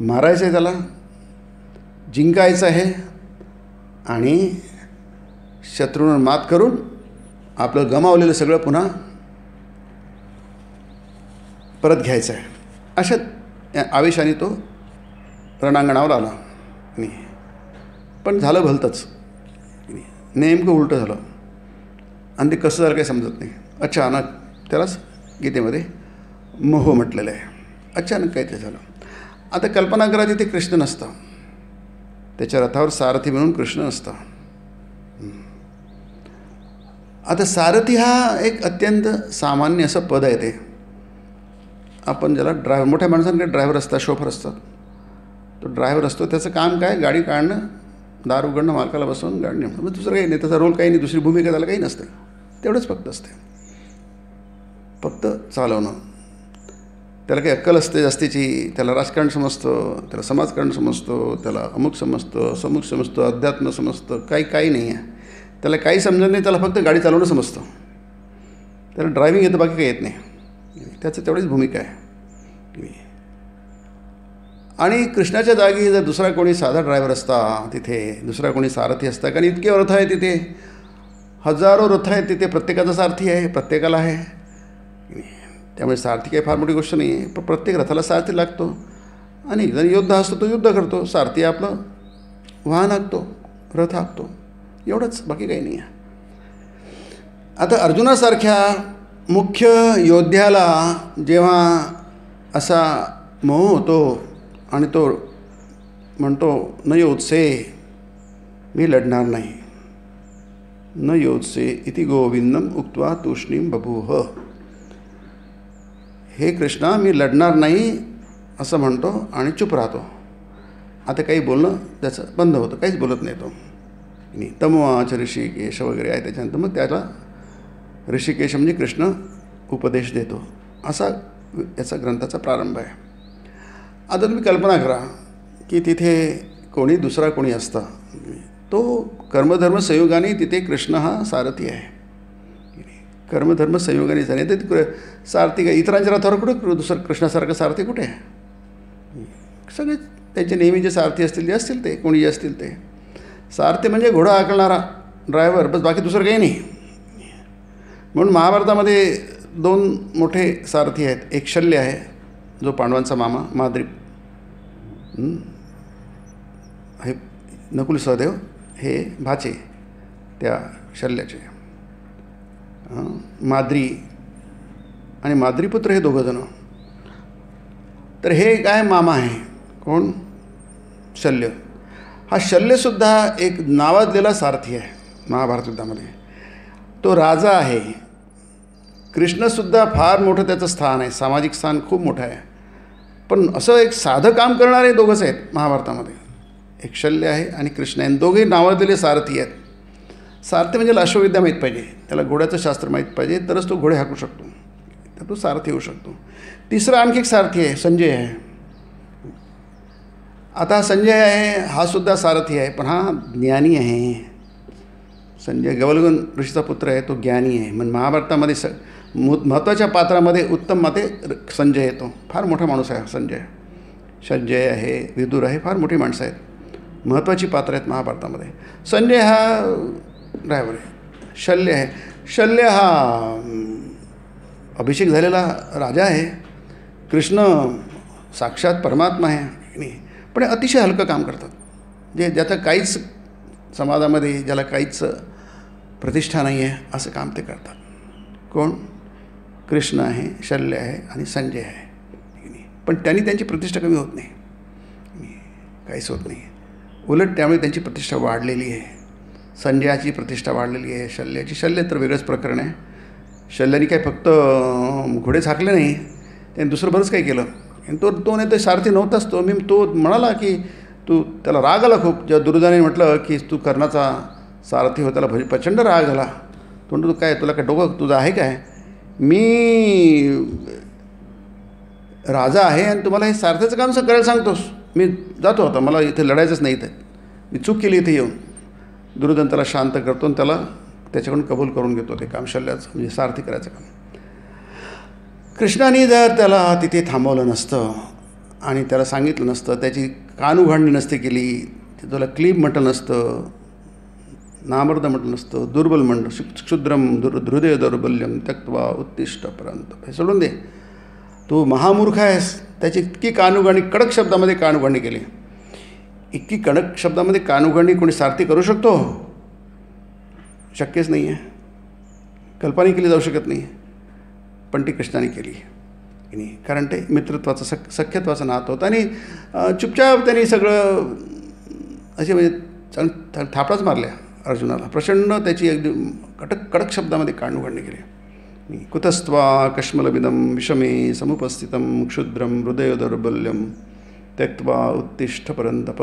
मारायचं आहे, त्याला जिंकायचं आहे आणि शत्रूंवर मात करून आपलं गमावलेलं सगळं पुन्हा परत घ्यायचं आहे. अशा आवेशाने तो रणांगणावर आला. पण झालं भलतंच, नेमकं उलटं झालं आणि ते कसं झालं काही समजत नाही. अचानक त्यालाच गीतेमध्ये मोह म्हटलेलं आहे. अचानक काय ते झालं. आता कल्पना करा तिथे कृष्ण नसता, त्याच्या रथावर सारथी म्हणून कृष्ण नसता. आता सारथी हा एक अत्यंत सामान्य असं पद आहे. ते आपण ज्याला ड्रायव्हर, मोठ्या माणसांकडे ड्रायव्हर असतात, शोफर असतात. तो ड्रायव्हर असतो, त्याचं काम काय, गाडी काढणं, दार उघडणं, मालकाला बसवून गाडी नेमणं, मग दुसरं काही नाही. त्याचा रोल काही नाही, दुसरी भूमिका त्याला काही नसते. तेवढंच फक्त असते, फक्त चालवणं. त्याला काही अक्कल असते जास्तीची. त्याला राजकारण समजतं, त्याला समाजकारण समजतं, त्याला अमुक समजतं, समूक समजतं, अध्यात्म समजतं, काही नाही आहे. त्याला काही समजत नाही, त्याला फक्त गाडी चालवणं समजतं. त्याला ड्रायव्हिंग येतं, बाकी काही येत नाही. त्याचं तेवढीच भूमिका आहे. आणि कृष्णाच्या जागी जर दुसरा कोणी साधा ड्रायव्हर असता, तिथे दुसरा कोणी सारथी असता, कारण इतके रथ आहे तिथे, हजारो रथ आहेत तिथे, प्रत्येकाचा सारथी आहे, प्रत्येकाला आहे. त्यामुळे सारथी काही फार मोठी गोष्ट नाही आहे. पण प्रत्येक रथाला सारथी लागतो. आणि जर योद्धा असतो तो युद्ध करतो, सारथी आपलं वाहन हाकतो, रथ हाकतो, एवढंच, बाकी काही नाही आहे. आता अर्जुनासारख्या मुख्य योद्ध्याला जेव्हा असा मोह होतो आणि तो म्हणतो न योत्से, मी लढणार नाही, न योत्से इति गोविंदम उक्त्वा तूष्णीम बभूव. हे कृष्णा, मी लढणार नाही असं म्हणतो आणि चुप राहतो. आता काही बोलणं त्याचं बंद होतं, काहीच बोलत नाही तो. तमवाच ऋषिकेश वगैरे आहे. त्याच्यानंतर मग त्याला ऋषिकेश म्हणजे कृष्ण उपदेश देतो. असा याचा ग्रंथाचा प्रारंभ आहे. आता तुम्ही कल्पना करा की तिथे कोणी दुसरा कोणी असता, तो कर्मधर्म संयोगाने तिथे कृष्ण हा सारथी आहे. कर्मधर्म संयोगाने झाले तर सारथी काय इतरांच्या रथावर कुठं दुसरं कृष्णासारखं सारथी कुठे आहे? सगळे त्यांचे नेहमीचे सारथी असतील जे असतील ते, कोणी जे असतील ते. सारथी म्हणजे घोडा हाकलणारा ड्रायव्हर, बस, बाकी दुसरं काही नाही. म्हणून महाभारतामध्ये 2 मोठे सारथी आहेत. एक शल्य आहे, जो पांडवांचा मामा, माद्री हे नकुल सहदेव हे भाचे त्या शल्याचे, माद्री आणि माद्रीपुत्र हे दोघंजणं. तर हे काय मामा आहे, कोण, शल्य. हा शल्यसुद्धा एक नावाजलेला सारथी आहे महाभारत युद्धामध्ये. तो राजा आहे. कृष्णसुद्धा फार मोठं त्याचं स्थान आहे, सामाजिक स्थान खूप मोठं आहे. पण असं एक साधं काम करणारे दोघंच आहेत महाभारतामध्ये. एक शल्य आहे आणि कृष्ण आहे. दोघे नावाजलेले सारथी आहेत. सारथी म्हणजे अश्वविद्या माहीत पाहिजे, त्याला घोड्याचं शास्त्र माहीत पाहिजे, तरच तो घोडे हाकू शकतो, तर तो सारथी होऊ शकतो. तिसरा आणखी एक सारथी आहे, संजय आहे. आता हा संजय आहे, हा सुद्धा सारथी आहे, पण हा ज्ञानी आहे. संजय गवलगुण ऋषीचा पुत्र आहे, तो ज्ञानी आहे. म्हणजे महाभारतामध्ये महत्त्वाच्या पात्रामध्ये उत्तम माते संजय येतो. फार मोठा माणूस आहे संजय. संजय आहे, विदुर आहे, फार मोठी माणसं आहेत, महत्त्वाची पात्र आहेत महाभारतामध्ये. संजय हा ड्रायव्हर आहे. शल्य आहे, शल्य हा अभिषेक झालेला राजा आहे. कृष्ण साक्षात परमात्मा आहे, पण अतिशय हलकं काम करतात. ज्याचं काहीच समाजामध्ये, ज्याला काहीच प्रतिष्ठा नाही आहे, असं काम ते करतात. कोण, कृष्ण आहे, शल्य आहे आणि संजय आहे. पण त्यांनी त्यांची प्रतिष्ठा कमी होत नाही, काहीच होत नाही. उलट त्यामुळे त्यांची प्रतिष्ठा वाढलेली आहे. संजयाची प्रतिष्ठा वाढलेली आहे, शल्य तर वेगळंच प्रकरण आहे. शल्याने काय फक्त घोडेच हाकले नाही, त्याने दुसरं बरंच काही केलं. आणि तो नाही तर सारथी नव्हताच. तो म्हणाला की त्याला राग आला खूप. जेव्हा दुर्योधनाने म्हटलं की तू कर्णाचा सारथी हो, त्याला प्रचंड राग आला. तो म्हणतो, काय तुला काय डोकं तुझं आहे काय? मी राजा आहे आणि तुम्हाला हे सारथीचं काम करायला सांगतोस. मी जातो आता, मला इथे लढायचंच नाही. इथे मी चूक केली इथे येऊन. दुर्योधन त्याला शांत करतो आणि त्याच्याकडून कबूल करून घेतो ते काम, शल्याचं म्हणजे सारथी करायचं काम. कृष्णाने जर त्याला तिथे थांबवलं नसतं आणि त्याला सांगितलं नसतं, त्याची कानउघाडणी नसती केली, त्याला क्लीब म्हटलं नसतं, नामर्द म्हटलं नसतं, दुर्बल म्हटलं, क्षुद्रम हृदय दौर्बल्यम त्यक्त्वा उत्तिष्ठ परंत, हे सोडून दे, तू महामूर्ख आहेस. त्याची इतकी कानउघाडणी, कडक शब्दामध्ये कानउघाडणी केली. इतकी कडक शब्दामध्ये कानउघाडणी कोणी सारथी करू शकतो? शक्यच नाही आहे, कल्पना केली जाऊ शकत नाही. पण ती कृष्णाने केली. कारण ते मित्रत्वाचं सख्यत्वाचं नातं होतं. आणि चुपचाप त्यांनी सगळं असे म्हणजे थापडाच मारल्या अर्जुनाला. प्रचंड त्याची अगदी कडक शब्दामध्ये कानउघाडणी केली. कुतस्त्वा कश्मलबिदम विषमे समुपस्थितम क्षुद्रम हृदय दौर्बल्यम त्यक्त्वा उत्तिष्ठ परंतप.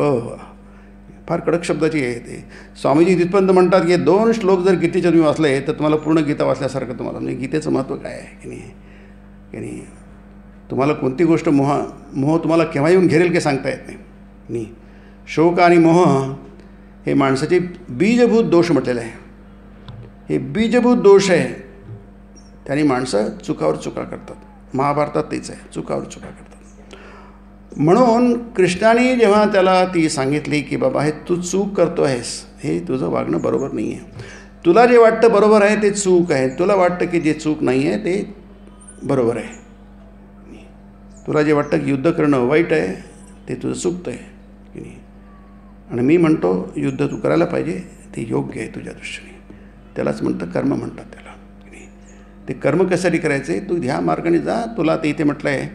फार कडक शब्दाची आहे ते. स्वामीजी तिथपर्यंत म्हणतात की 2 श्लोक जर गीतेचे तुम्ही वाचले तर तुम्हाला पूर्ण गीता वाचल्यासारखं तुम्हाला. म्हणजे गीतेचं महत्त्व काय आहे की नाही. तुम्हाला कोणती गोष्ट मोह तुम्हाला केव्हा येऊन घेरेल की सांगता येत नाही. शोक आणि मोह हे माणसाचे बीजभूत दोष म्हटलेले आहे. हे बीजभूत दोष आहे, त्याने माणसं चुकावर चुका करतात. महाभारतात तेच आहे, चुकावर चुका करतात. म्हणून कृष्णाने जेव्हा त्याला ती सांगितली की बाबा हे तू चूक करतो आहेस, हे तुझं वागणं बरोबर नाही आहे. तुला जे वाटतं बरोबर आहे ते चूक आहे, तुला वाटतं की जे चूक नाही आहे ते बरोबर आहे. तुला जे वाटतं की युद्ध करणं वाईट आहे ते तुझं चुकतं आहे की नाही. आणि मी म्हणतो युद्ध तू करायला पाहिजे, ते योग्य आहे तुझ्या दृष्टीने. त्यालाच म्हणतं कर्म म्हणतात त्याला की नाही. ते कर्म कशासाठी करायचे? तू ह्या मार्गाने जा, तुला ते इथे म्हटलं आहे.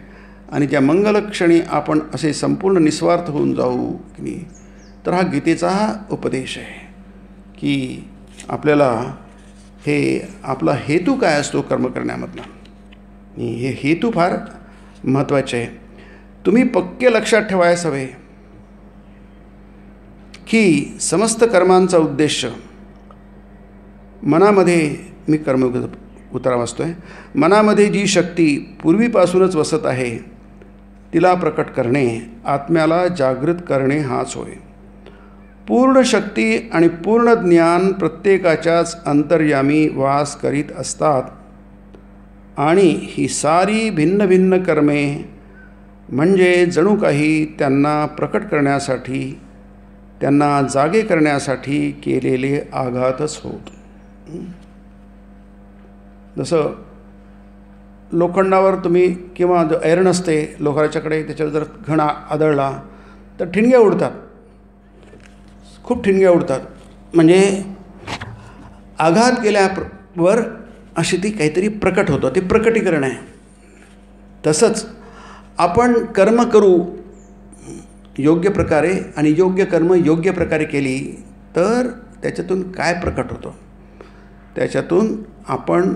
आणि ज्या मंगलक्षणी आपण असे संपूर्ण निस्वार्थ होऊन जाऊ की नाही, तर हा गीतेचा उपदेश आहे की आपल्याला हे आपला हेतू काय असतो कर्म करण्यामधला. हे हेतू फार महत्त्वाचे आहे. तुम्ही पक्के लक्षात ठेवायला हवे की समस्त कर्मांचा उद्देश मनामध्ये, मी कर्म उतारा वाचतोय, मनामध्ये जी शक्ती पूर्वीपासूनच वसत आहे तिला प्रकट करणे, आत्म्याला जागृत करणे हाच होय. पूर्ण शक्ती आणि पूर्ण ज्ञान प्रत्येकाच्याच अंतर्यामी वास करीत असतात आणि ही सारी भिन्न भिन्न कर्मे म्हणजे जणू काही त्यांना प्रकट करण्यासाठी, त्यांना जागे करण्यासाठी केलेले आघातच होत. जसं लोखंडावर तुम्ही किंवा जो ऐरण असते लोखंडाच्याकडे, त्याच्यावर जर घण आदळला तर ठिणग्या उडतात, खूप ठिणग्या उडतात. म्हणजे आघात केल्यावर अशी ती काहीतरी प्रकट होतं, ते प्रकटीकरण आहे. तसंच आपण कर्म करू योग्य प्रकारे आणि योग्य कर्म योग्य प्रकारे केली तर त्याच्यातून काय प्रकट होतं? त्याच्यातून आपण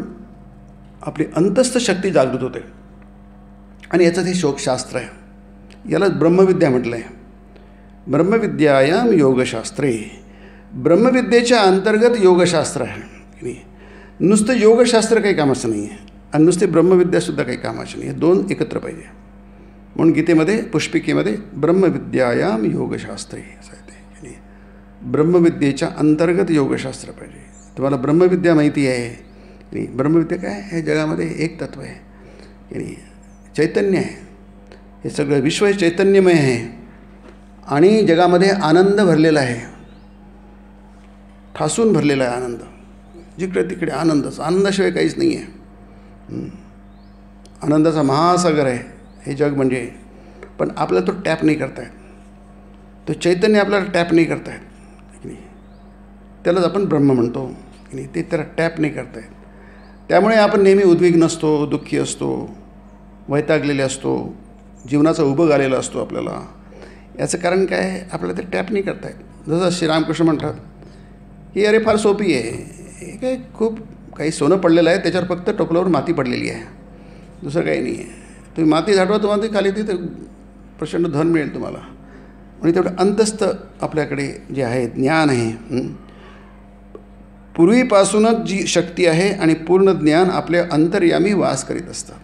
आपली अंतस्थ शक्ती जागृत होते. आणि याचं हे शोकशास्त्र आहे. याला ब्रह्मविद्या म्हटलं आहे. ब्रह्मविद्यायाम योगशास्त्रे, ब्रह्मविद्येच्या अंतर्गत योगशास्त्र आहे. नुसतं योगशास्त्र काही कामाचं नाही आहे आणि नुसते ब्रह्मविद्यासुद्धा काही कामाची नाही आहे. 2 एकत्र पाहिजे. म्हणून गीतेमध्ये पुष्पिकेमध्ये ब्रह्मविद्यायाम योगशास्त्रे असं आहे ते. ब्रह्मविद्येच्या अंतर्गत योगशास्त्र पाहिजे. तुम्हाला ब्रह्मविद्या माहिती आहे की ब्रह्मविद्या काय? हे जगामध्ये एक तत्व आहे की चैतन्य आहे. हे सगळं विश्व चैतन्यमय आहे आणि जगामध्ये आनंद भरलेला आहे, ठासून भरलेला आहे आनंद. जिकडे तिकडे आनंदच, आनंदाशिवाय काहीच नाही आहे. आनंदाचा महासागर आहे हे जग म्हणजे. पण आपल्याला तो टॅप नाही करतायत, तो चैतन्य आपल्याला टॅप नाही करतायत की नाही. त्यालाच आपण ब्रह्म म्हणतो की नाही. ते त्याला टॅप नाही करतायत. त्यामुळे आपण नेहमी उद्विग्न असतो, दुःखी असतो, वैतागलेले असतो, जीवनाचा उभं आलेला असतो आपल्याला. याचं कारण काय? आपल्याला ते टॅप नाही करतायत. जसं श्रीरामकृष्ण म्हणतात ही अरे फार सोपी आहे, हे काय खूप काही सोनं पडलेलं आहे, त्याच्यावर फक्त टोपल्यावर माती पडलेली आहे, दुसरं काही नाही आहे. तुम्ही माती झाडवा, तुम्हाला ती खाली तिथे प्रचंड धन मिळेल तुम्हाला. म्हणजे तेवढं अंतस्थ आपल्याकडे जे आहे ज्ञान आहे, पूर्वीपासूनच जी शक्ती आहे आणि पूर्ण ज्ञान आपल्या अंतर्यामी वास करीत असतात.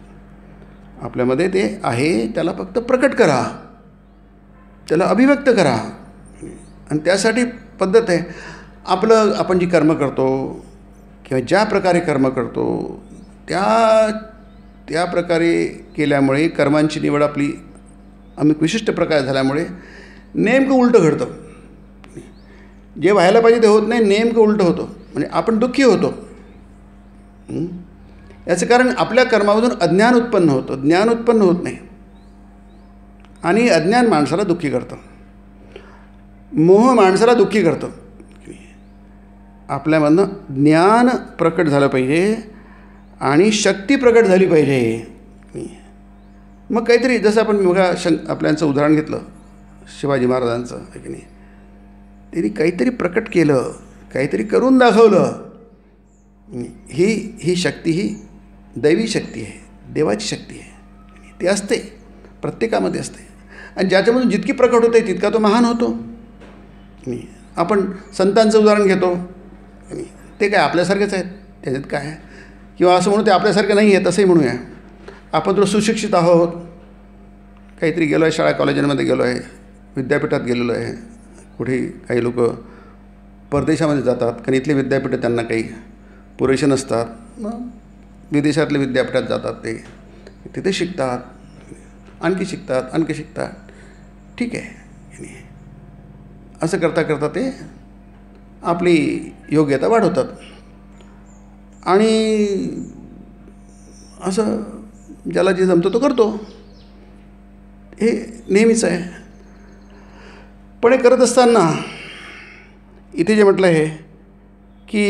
आपल्यामध्ये ते आहे, त्याला फक्त प्रकट करा, त्याला अभिव्यक्त करा. आणि त्यासाठी पद्धत आहे. आपण जी कर्म करतो किंवा ज्या प्रकारे कर्म करतो त्या प्रकारे केल्यामुळे कर्मांची निवड आपली आम्ही विशिष्ट प्रकारे झाल्यामुळे नेमकं उलटं घडतं. जे व्हायला पाहिजे ते होत नाही, नेमकं उलटं होतं. म्हणजे आपण दुःखी होतो. याचं कारण आपल्या कर्मामधून अज्ञान उत्पन्न होतं, ज्ञान उत्पन्न होत नाही. आणि अज्ञान माणसाला दुःखी करतं, मोह माणसाला दुःखी करतं. आपल्यामधनं ज्ञान प्रकट झालं पाहिजे आणि शक्ती प्रकट झाली पाहिजे. मग काहीतरी, जसं आपण बघा आपल्याचं उदाहरण घेतलं शिवाजी महाराजांचं, आहे की नाही, त्यांनी काहीतरी प्रकट केलं, काहीतरी करून दाखवलं. ही शक्ती ही दैवी शक्ती आहे, देवाची शक्ती आहे. ती असते, प्रत्येकामध्ये असते. आणि ज्याच्यामधून जितकी प्रकट होते तितका तो महान होतो. आपण संतांचं उदाहरण घेतो, ते काय आपल्यासारखेच आहेत, त्याच्यात काय आहे. किंवा असं म्हणू ते आपल्यासारखं नाही आहे, तसंही म्हणूया. आपण थोडं सुशिक्षित आहोत, काहीतरी गेलो आहे, शाळा कॉलेजांमध्ये गेलो आहे, विद्यापीठात गेलेलो आहे. कुठे काही लोक परदेशामध्ये जातात, कारण इथले विद्यापीठं त्यांना काही पुरेसे नसतात, मग विदेशातले विद्यापीठात जातात, ते तिथे शिकतात, आणखी शिकतात. ठीक आहे. असं करता करता ते आपली योग्यता वाढवतात. आणि असं ज्याला जे जमतं तो करतो, हे नेहमीच आहे. पण हे करत असताना इथे जे म्हटलं आहे की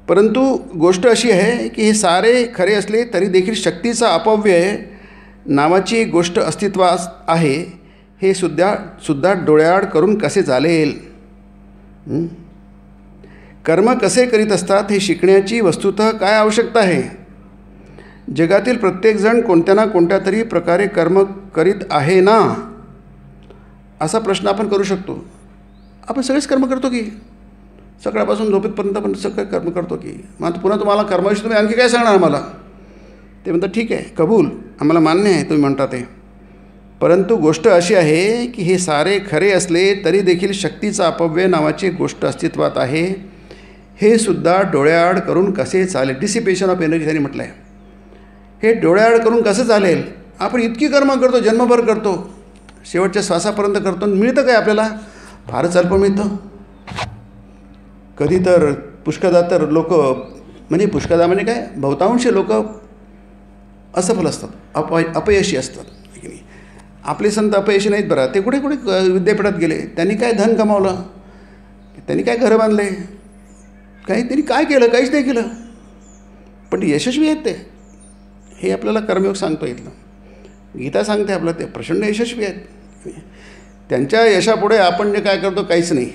परंतु गोष्ट अशी आहे की हे सारे खरे असले तरी देखील शक्तीचा अपव्यय नावाची एक गोष्ट अस्तित्वात आहे, हे सुद्धा डोळ्याआड करून कसे चालेल. कर्म कसे करीत असतात हे शिकण्याची वस्तुतः काय आवश्यकता आहे. जगातील प्रत्येकजण कोणत्या ना कोणत्या तरी प्रकारे कर्म करीत आहे ना, असा प्रश्न आपण करू शकतो. आपण सगळेच कर्म करतो की, सकाळपासून झोपेपर्यंत आपण सगळं कर्म करतो की. मग पुन्हा तुम्हाला कर्माविषयी तुम्ही आणखी काय सांगणार आम्हाला. ते म्हणतात ठीक आहे, कबूल, आम्हाला मान्य आहे तुम्ही म्हणता ते. परंतु गोष्ट अशी आहे की हे सारे खरे असले तरी देखील शक्तीचा अपव्यय नावाची गोष्ट अस्तित्वात आहे, हे सुद्धा डोळ्याआड करून कसे चालेल. डिसिपेशन ऑफ एनर्जी त्यांनी म्हटलं आहे. हे डोळ्याआड करून कसं चालेल. आपण इतकी कर्म करतो, जन्मभर करतो, शेवटच्या श्वासापर्यंत करतो, मिळतं काय आपल्याला. फारच अल्प मिळतं. कधी तर पुष्कळदा तर लोक, म्हणजे पुष्कळदा म्हणजे काय, बहुतांशी लोक असफल असतात, अपयशी असतात. आपले संत अपयशी नाहीत बरं. ते कुठे विद्यापीठात गेले, त्यांनी काय धन कमावलं, त्यांनी काय घरं बांधले, त्यांनी काय केलं, काहीच नाही केलं, पण ते यशस्वी आहेत. ते हे आपल्याला कर्मयोग सांगतो. इथलं गीता सांगते आपलं, ते प्रचंड यशस्वी आहेत. त्यांच्या यशापुढे आपण जे काय करतो काहीच नाही.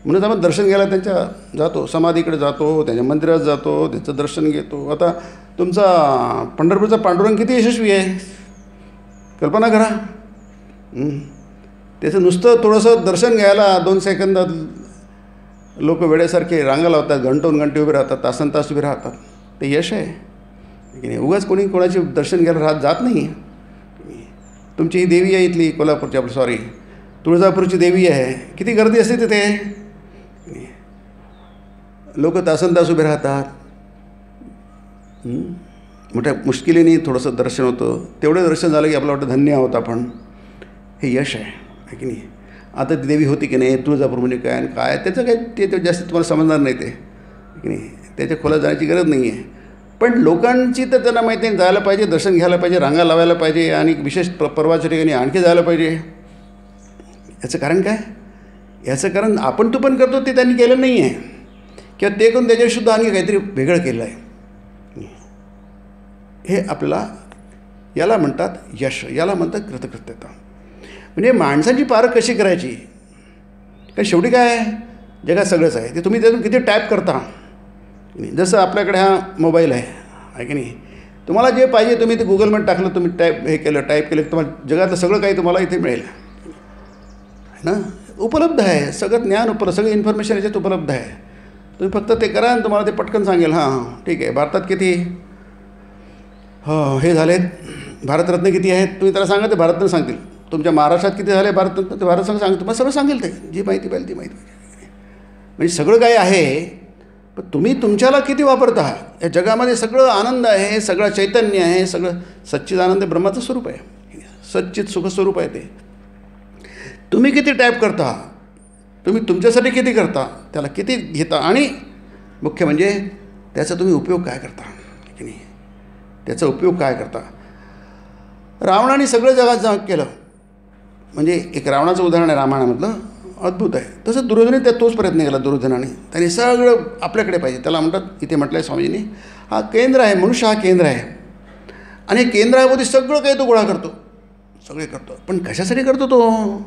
म्हणून आपण दर्शन घ्यायला त्यांच्या जातो, समाधीकडे जातो, त्यांच्या मंदिरात जातो, त्यांचं दर्शन घेतो. आता तुमचा पंढरपूरचा पांडुरंग किती यशस्वी आहे, कल्पना करा. त्याचं नुसतं थोडंसं दर्शन घ्यायला 2 सेकंदात लोक वेळेसारखे रांगा लावतात, घंटे उभे राहतात, तासनतास उभे राहतात. ते यश आहे की नाही. उगाच कोणाचे दर्शन घ्यायला जात नाही. तुमची ही देवी आहे इथली कोल्हापूरची, तुळजापूरची देवी आहे, किती गर्दी असते तिथे. लोक तासनतास उभे राहतात. मोठ्या मुश्किलीने थोडंसं दर्शन होतं. तेवढं दर्शन झालं की आपलं वाटतं धन्य आहोत आपण. हे यश आहे की नाही. आता ती देवी होती की नाही, तुळजापूर म्हणजे काय आणि काय, त्याचं काय ते जास्त तुम्हाला समजणार नाही ते की नाही. त्याच्या खोलात जाण्याची गरज नाही आहे. पण लोकांची तर त्यांना माहिती नाही, जायला पाहिजे, दर्शन घ्यायला पाहिजे, रांगा लावायला पाहिजे आणि विशेष परवाच्या ठिकाणी आणखी जायला पाहिजे. याचं कारण काय. याचं कारण आपण पण करतो ते त्यांनी केलं नाही आहे, किंवा ते करून त्याच्यासुद्धा आणखी काहीतरी वेगळं केलं आहे. हे आपल्याला याला म्हणतात यश, याला म्हणतात कृतकृत्यता. म्हणजे माणसाची पारख कशी करायची. कारण शेवटी काय आहे, जगात सगळंच आहे ते तुम्ही त्यातून किती टाईप करता. जसं आपल्याकडे हा मोबाईल आहे की नाही, तुम्हाला जे पाहिजे तुम्ही ते गुगलमध्ये टाकलं, तुम्ही टाईप केलं तुम्हाला जगातलं सगळं काही तुम्हाला इथे मिळेल ना, उपलब्ध आहे. सगळं ज्ञान उपलब्ध, सगळं इन्फॉर्मेशन याच्यात उपलब्ध आहे. तुम्ही फक्त ते करा आणि तुम्हाला ते पटकन सांगेल हां ठीक आहे भारतात किती हे झालेत, भारतरत्न किती आहेत, तुम्ही त्याला सांगा ते भारतरत्न सांगतील. तुमच्या महाराष्ट्रात किती झाले भारतरत्न ते भारत सांग तुम्हाला सगळं सांगेल. ते जी माहिती पाहिजे ती माहिती पाहिजे. म्हणजे सगळं काही आहे, पण तुम्ही तुमच्याला किती वापरता. या जगामध्ये सगळं आनंद आहे, सगळं चैतन्य आहे, सगळं सच्चिदानंद ब्रह्माचं स्वरूप आहे, सच्चित सुखस्वरूप आहे. ते तुम्ही किती टाईप करता, तुम्ही तुमच्यासाठी किती करता, त्याला किती घेता, आणि मुख्य म्हणजे त्याचा तुम्ही उपयोग काय करता की नाही, त्याचा उपयोग काय करता. रावणाने सगळं जगात केलं, म्हणजे एक रावणाचं उदाहरण आहे रामायणामधलं, अद्भुत आहे. तसं दुर्योधनाने तोच प्रयत्न केला. दुर्योधनाने त्याने सगळं आपल्याकडे पाहिजे, त्याला म्हणतात, इथे म्हटलं आहे स्वामीजींनी, हा केंद्र आहे, मनुष्य हा केंद्र आहे, आणि केंद्राभोवती सगळं काही तो गोळा करतो, सगळे करतो. पण कशासाठी करतो तो,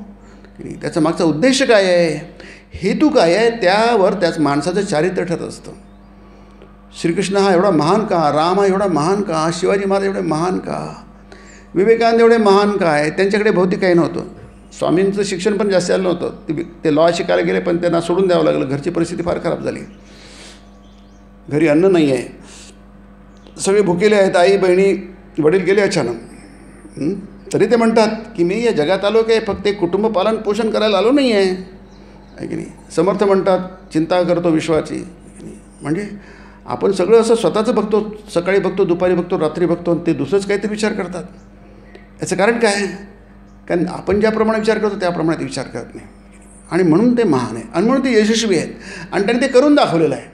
त्याचा मागचा उद्देश काय आहे, हेतू काय आहे, त्यावर त्याच माणसाचं चारित्र्य ठरत असतं. श्रीकृष्ण हा एवढा महान का, राम हा एवढा महान का, शिवाजी महाराज एवढे महान का, विवेकानंद एवढे महान का आहे. त्यांच्याकडे भौतिक काही नव्हतं, स्वामींचं शिक्षण पण जास्त आलं नव्हतं. ते लॉ शिकायला गेले पण त्यांना सोडून द्यावं लागलं, घरची परिस्थिती फार खराब झाली, घरी अन्न नाही आहे, सगळे भुकेले आहेत, आई बहिणी वडील गेले अचानक. तरी ते म्हणतात की मी या जगात आलो काय फक्त एक कुटुंब पालन पोषण करायला आलो नाही आहे की नाही. समर्थ म्हणतात चिंता करतो विश्वाची, म्हणजे आपण सगळं असं स्वतःचं बघतो, सकाळी बघतो, दुपारी बघतो, रात्री बघतो, आणि ते दुसरंच काहीतरी विचार करतात. याचं कारण काय आहे, कारण आपण ज्याप्रमाणे विचार करतो त्याप्रमाणे ते विचार करत नाही, आणि म्हणून ते महान आहे, आणि म्हणून ते यशस्वी आहेत, आणि त्यांनी ते करून दाखवलेलं आहे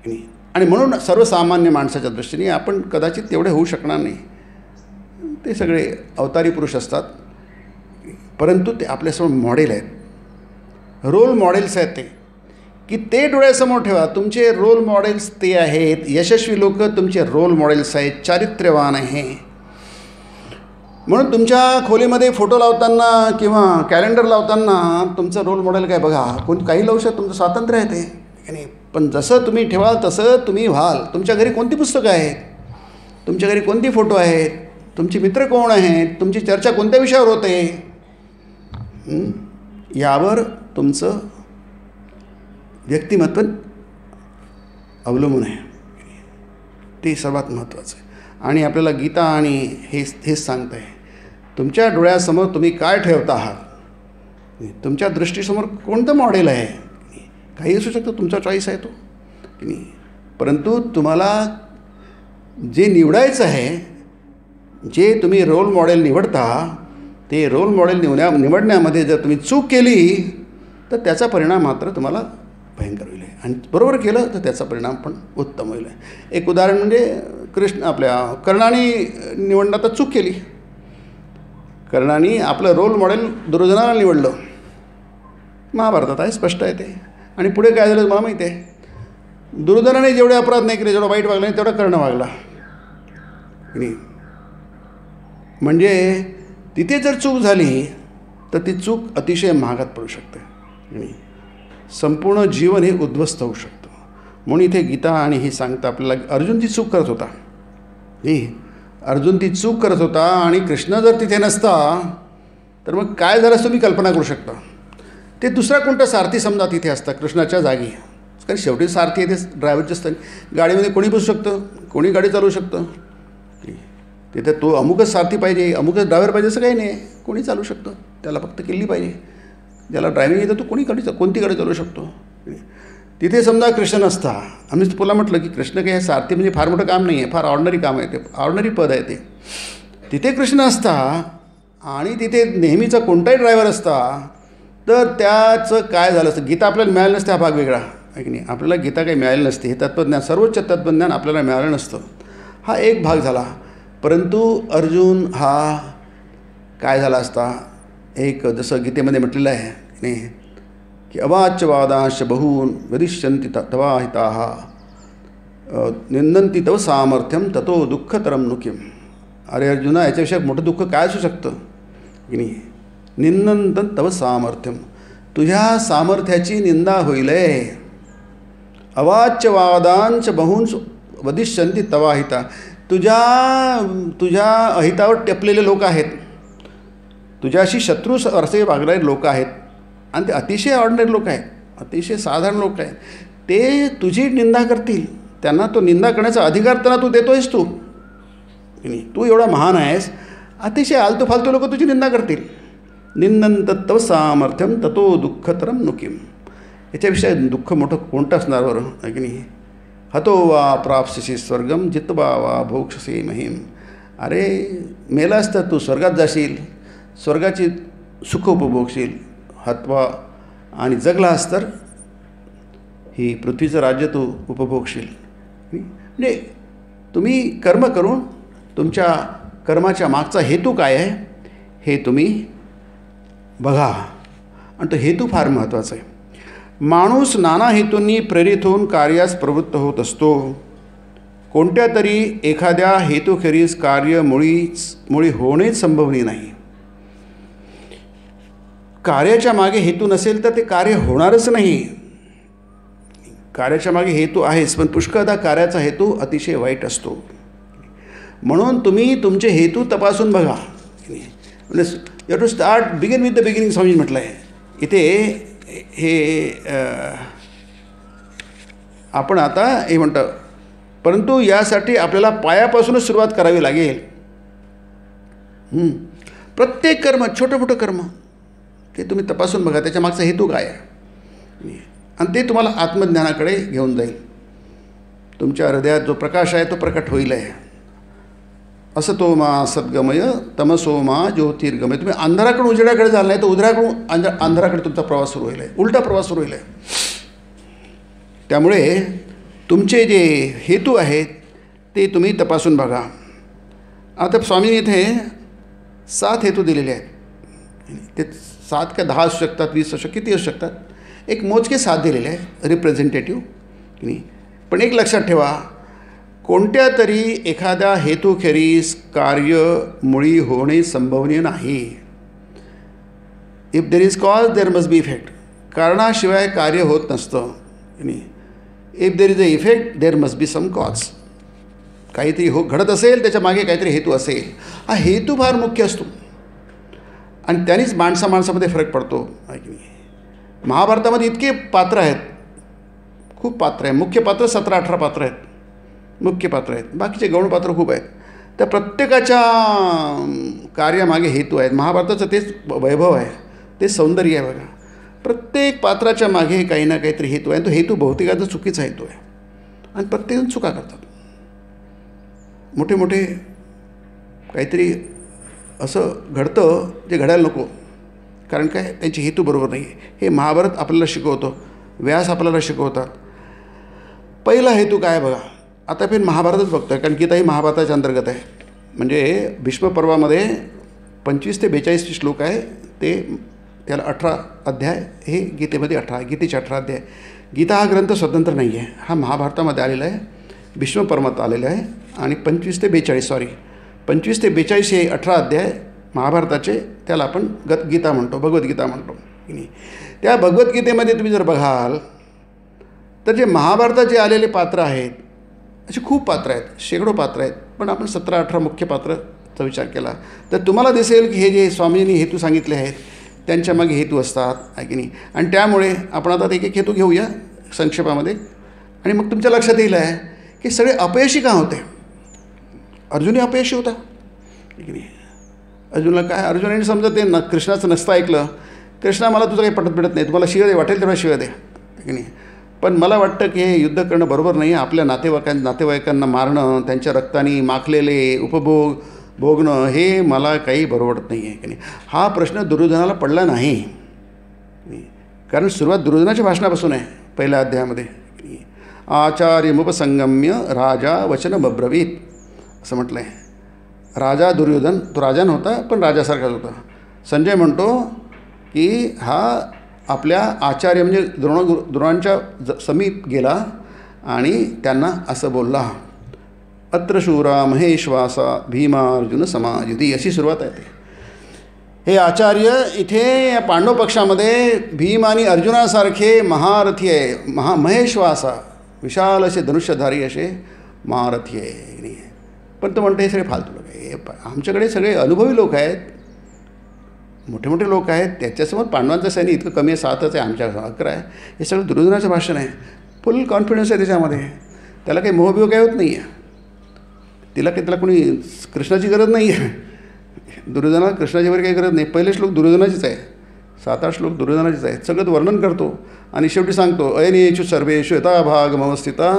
की नाही. आणि म्हणून सर्वसामान्य माणसाच्या दृष्टीने आपण कदाचित तेवढे होऊ शकणार नाही. ते सगळे अवतारी पुरुष असतात, परंतु ते आपल्यासमोर मॉडेल आहेत, रोल मॉडेल्स आहेत. ते की ते डोळ्यासमोर ठेवा, तुमचे रोल मॉडेल्स ते आहेत. यशस्वी लोक तुमचे रोल मॉडेल्स आहेत, चारित्र्यवान आहे. म्हणून तुमच्या खोलीमध्ये फोटो लावताना किंवा कॅलेंडर लावताना तुमचं रोल मॉडेल काय बघा, कोण काही लावू शकत, तुमचं स्वातंत्र्य आहे ते की नाही. पण जसं तुम्ही ठेवाल तसं तुम्ही व्हाल. तुमच्या घरी कोणती पुस्तकं आहेत, तुमच्या घरी कोणती फोटो आहेत, तुमचे मित्र कोण आहेत, तुमची चर्चा कोणत्या विषयावर होते, यावर तुमचं व्यक्तिमत्व अवलंबून आहे. ते सर्वात महत्त्वाचं आहे. आणि आपल्याला गीता आणि हेच सांगतं आहे, तुमच्या डोळ्यासमोर तुम्ही काय ठेवता आहात, तुमच्या दृष्टीसमोर कोणतं मॉडेल आहे, काही असू शकतं, तुमचा चॉईस आहे तो की नाही. परंतु तुम्हाला जे निवडायचं आहे, जे तुम्ही रोल मॉडेल निवडता, ते रोल मॉडेल निवडण्यामध्ये जर तुम्ही चूक केली तर त्याचा परिणाम मात्र तुम्हाला भयंकर होईल, आणि बरोबर केलं तर त्याचा परिणाम पण उत्तम होईल. एक उदाहरण म्हणजे कर्णाने निवडण्यात चूक केली. कर्णाने आपलं रोल मॉडेल दुर्योधनाला निवडलं, महाभारतात आहे, स्पष्ट आहे ते. आणि पुढे काय झालं मला माहिती आहे, दुर्योधनाने जेवढे अपराध नाही केले, जेवढा वाईट वागला नाही, तेवढा कर्ण वागला की नाही. म्हणजे तिथे जर चूक झाली तर ती चूक अतिशय महागात पडू शकते आणि संपूर्ण जीवन हे उद्ध्वस्त होऊ शकतं. म्हणून इथे गीता आणि हे सांगतं आपल्याला, अर्जुन ती चूक करत होता, अर्जुन ती चूक करत होता, आणि कृष्ण जर तिथे नसता तर मग काय झालं असं तुम्ही कल्पना करू शकता. ते दुसरा कोणता सारथी समजा तिथे असता कृष्णाच्या जागी, कारण शेवटी सारथी आहे ते ड्रायव्हरचे असतं. गाडीमध्ये कोणी बसू शकतं, कोणी गाडी चालवू शकतं, तिथे तो अमुकच सारथी पाहिजे, अमुकच ड्रायव्हर पाहिजे असं काही नाही, कोणी चालू शकतं, त्याला फक्त किल्ली पाहिजे. ज्याला ड्रायव्हिंग येतं तो कोणती गाडी चालवू शकतो. तिथे समजा कृष्ण नसता, आम्ही तुला म्हटलं की कृष्ण काही सारथी म्हणजे फार मोठं काम नाही आहे, फार ऑर्डनरी काम आहे, ते ऑर्डनरी पद आहे ते. तिथे कृष्ण असता आणि तिथे नेहमीचा कोणताही ड्रायव्हर असता तर त्याचं काय झालं असतं. गीता आपल्याला मिळालं नसते, हा भाग वेगळा आहे की नाही. आपल्याला गीता काही मिळाली नसते, हे तत्त्वज्ञान, सर्वोच्च तत्त्वज्ञान आपल्याला मिळालं नसतं. हा एक भाग झाला. परंतु अर्जुन हा काय झाला असता, एक जसं गीतेमध्ये म्हटलेलं आहे नाही की अवाच्य वादांश बहून वदिष्यन्ति तवा हिताः निंदन्ति तव सामर्थ्यम ततो दुःखतरम नु किम. अरे अर्जुना, याच्याविषयी मोठं दुःख काय असू शकतं की नाही. निंदन्तं तव सामर्थ्यम, तुझ्या सामर्थ्याची निंदा होईले. अवाच्य वादांच बहुंच वदिष्यंती तवा हिता. तुझ्या अहितावर टेपलेले लोक आहेत, तुझ्याशी शत्रू असे वागणारे लोक आहेत, आणि ते अतिशय ऑर्डिनरी लोक आहेत, अतिशय साधारण लोक आहेत. ते तुझी निंदा करतील. त्यांना तो निंदा करण्याचा अधिकार त्यांना तू देतोयस. तू एवढा महान आहेस, अतिशय आलतू फालतू लोक तुझी निंदा करतील. निंदन तत्व सामर्थ्यम ततो दुःखतरम नुकिम. याच्याविषयी दुःख मोठं कोणतं असणार बरं, आहे की नाही. हतो वा प्राप्स्यसि स्वर्गम जित्वा वा भोक्षसे महिम. अरे मेलास तर तू स्वर्गात जाशील, स्वर्गाची सुख उपभोगशील. हत्वा आणि जगलास तर ही पृथ्वीचं राज्य तू उपभोगशील. म्हणजे तुम्ही कर्म करून तुमच्या कर्माच्या मागचा हेतू काय आहे हे तुम्ही बघा, आणि तो हेतू फार महत्त्वाचा आहे. माणूस नाना हेतूंनी प्रेरित होऊन कार्यास प्रवृत्त होत असतो. कोणत्या तरी एखाद्या हेतूखेरीज कार्य मुळी होणेच संभवनीय नाही. कार्याच्या मागे हेतू नसेल तर ते कार्य होणारच नाही. कार्याच्या मागे हेतू आहेच, पण पुष्कळदा कार्याचा हेतू अतिशय वाईट असतो. म्हणून तुम्ही तुमचे हेतू तपासून बघा. म्हणजे you to start begin with the beginning स्वामी म्हटलं आहे. इथे हे आपण आता हे म्हणतो, परंतु यासाठी आपल्याला पायापासूनच सुरुवात करावी लागेल. प्रत्येक कर्म, छोटं मोठं कर्म ते तुम्ही तपासून बघा, त्याच्या मागचा हेतू काय आहे, आणि ते तुम्हाला आत्मज्ञानाकडे घेऊन जाईल. तुमच्या हृदयात जो प्रकाश आहे तो प्रकट होईल आहे. असतो मा सद्गमय तमसो मा ज्योतिर्गमय. तुम्ही अंधाराकडून उजेडाकडे झाला नाही तर उजेडाकडून अंधाराकडे तुमचा प्रवास सुरू होईल आहे, उलटा प्रवास सुरू होईल आहे. त्यामुळे तुमचे जे हेतू आहेत ते तुम्ही तपासून बघा. आता स्वामींनी इथे 7 हेतू दिलेले आहेत. ते 7 का 10 असू शकतात, 20 असू शकतात, किती असू शकतात. एक मोजके 7 दिलेले आहे रिप्रेझेंटेटिव्ह की नाही. पण एक लक्षात ठेवा, कोणत्या तरी एखाद्या हेतूखेरीज कार्य मुळी होणे संभवनीय नाही. If there is cause there must be effect. कारणाशिवाय कार्य होत नसतं की नाही. If there is a effect there must be some cause. काहीतरी घडत असेल त्याच्या मागे काहीतरी हेतू असेल. हा हेतू फार मुख्य असतो आणि त्यानेच माणसामध्ये फरक पडतो आहे की नाही. महाभारतामध्ये इतके पात्र आहेत, खूप पात्र आहे. मुख्य पात्र 17-18 पात्र आहेत, मुख्य पात्र आहेत. बाकीचे गौण पात्र खूप आहेत. त्या प्रत्येकाच्या कार्यामागे हेतू आहेत. महाभारताचं तेच वैभव आहे, तेच सौंदर्य आहे बघा. प्रत्येक पात्राच्या मागे काही ना काहीतरी हेतू आहे. तो हेतू बहुतेकाचा चुकीचा हेतू आहे आणि प्रत्येकजण चुका करतात. मोठे मोठे काहीतरी असं घडतं जे घडायला नको, कारण काय त्यांचे हेतू बरोबर नाही. हे महाभारत आपल्याला शिकवतो, व्यास आपल्याला शिकवतात. पहिला हेतू काय बघा. आता आपण महाभारतच बघतो आहे, कारण गीता ही महाभारताच्या अंतर्गत आहे. म्हणजे भीष्म पर्वामध्ये 25 ते 42 श्लोक आहे. त्याला 18 अध्याय हे गीतेमध्ये 18, गीतेचे 18 अध्याय. गीता हा ग्रंथ स्वतंत्र नाही आहे, हा महाभारतामध्ये आलेला आहे, भीष्म पर्वात आलेला आहे. आणि 25 ते 42 हे 18 अध्याय महाभारताचे, त्याला आपण गीता म्हणतो, भगवद्गीता म्हणतो की नाही. त्या भगवद्गीतेमध्ये तुम्ही जर बघाल तर जे महाभारताचे आलेले पात्र आहेत असे खूप पात्र आहेत, शेकडो पात्र आहेत. पण आपण 17-18 मुख्य पात्राचा विचार केला तर तुम्हाला दिसेल की हे जे स्वामींनी हेतू सांगितले आहेत त्यांच्या मागे हेतू असतात आहे की नाही. आणि त्यामुळे आपण आता एक हेतू घेऊया संक्षेपामध्ये, आणि मग तुमच्या लक्षात येईल आहे की सगळे अपयशी का होते. अर्जुनही अपयशी होता की नाही. अर्जुनला काय, अर्जुनाने समजा ते कृष्णाचं नसतं ऐकलं. कृष्णा मला तुझं काही पटत नाही, तुम्हाला शिव्या दे, वाटेल तेवढा शिव्या दे की नाही. पण मला वाटतं की हे युद्ध करणं बरोबर नाही. आपल्या नातेवाईकांना मारणं, त्यांच्या रक्ताने माखलेले उपभोग भोगणं हे मला काही बरोबरत नाही आहे की नाही. हा प्रश्न दुर्योधनाला पडला नाही, कारण सुरुवात दुर्योधनाच्या भाषणापासून आहे. पहिल्या अध्यायामध्ये आचार्यमुपसंगम्य राजा वचनमब्रवीत असं म्हटलं आहे. राजा दुर्योधन, तो राजा नव्हता पण राजासारखाच होता. संजय म्हणतो की हा आपल्या आचार्य म्हणजे द्रोणांच्या समीप गेला आणि त्यांना असं बोलला, अत्र शूरा महेश्वासा भीमा अर्जुन समायुधी, अशी सुरुवात आहे. हे आचार्य, इथे पांडव पक्षामध्ये भीम आणि अर्जुनासारखे महारथी आहे, महेश्वासा विशाल असे धनुष्यधारी असे महारथी आहे. पण तो म्हणतो हे सगळे फालतू लोक आहे. आमच्याकडे सगळे अनुभवी लोक आहेत, मोठे मोठे लोक आहेत. त्याच्यासमोर पांडवांचं सैन्य इतकं कमी आहे, 7च आहे, आमच्या 11 आहे. हे सगळं दुर्योधनाचं भाषण आहे. फुल कॉन्फिडन्स आहे त्याच्यामध्ये. त्याला काही मोहबिव काही होत नाही आहे. त्याला कोणी कृष्णाची गरज नाही आहे. दुर्योधनाला कृष्णाची वगैरे काही गरज नाही. पहिले श्लोक दुर्योधनाचीच आहे, 7-8 श्लोक दुर्योधनाचीच आहे. सगळं वर्णन करतो आणि शेवटी सांगतो अयनेषु सर्वेषु यथा भागमवस्थिता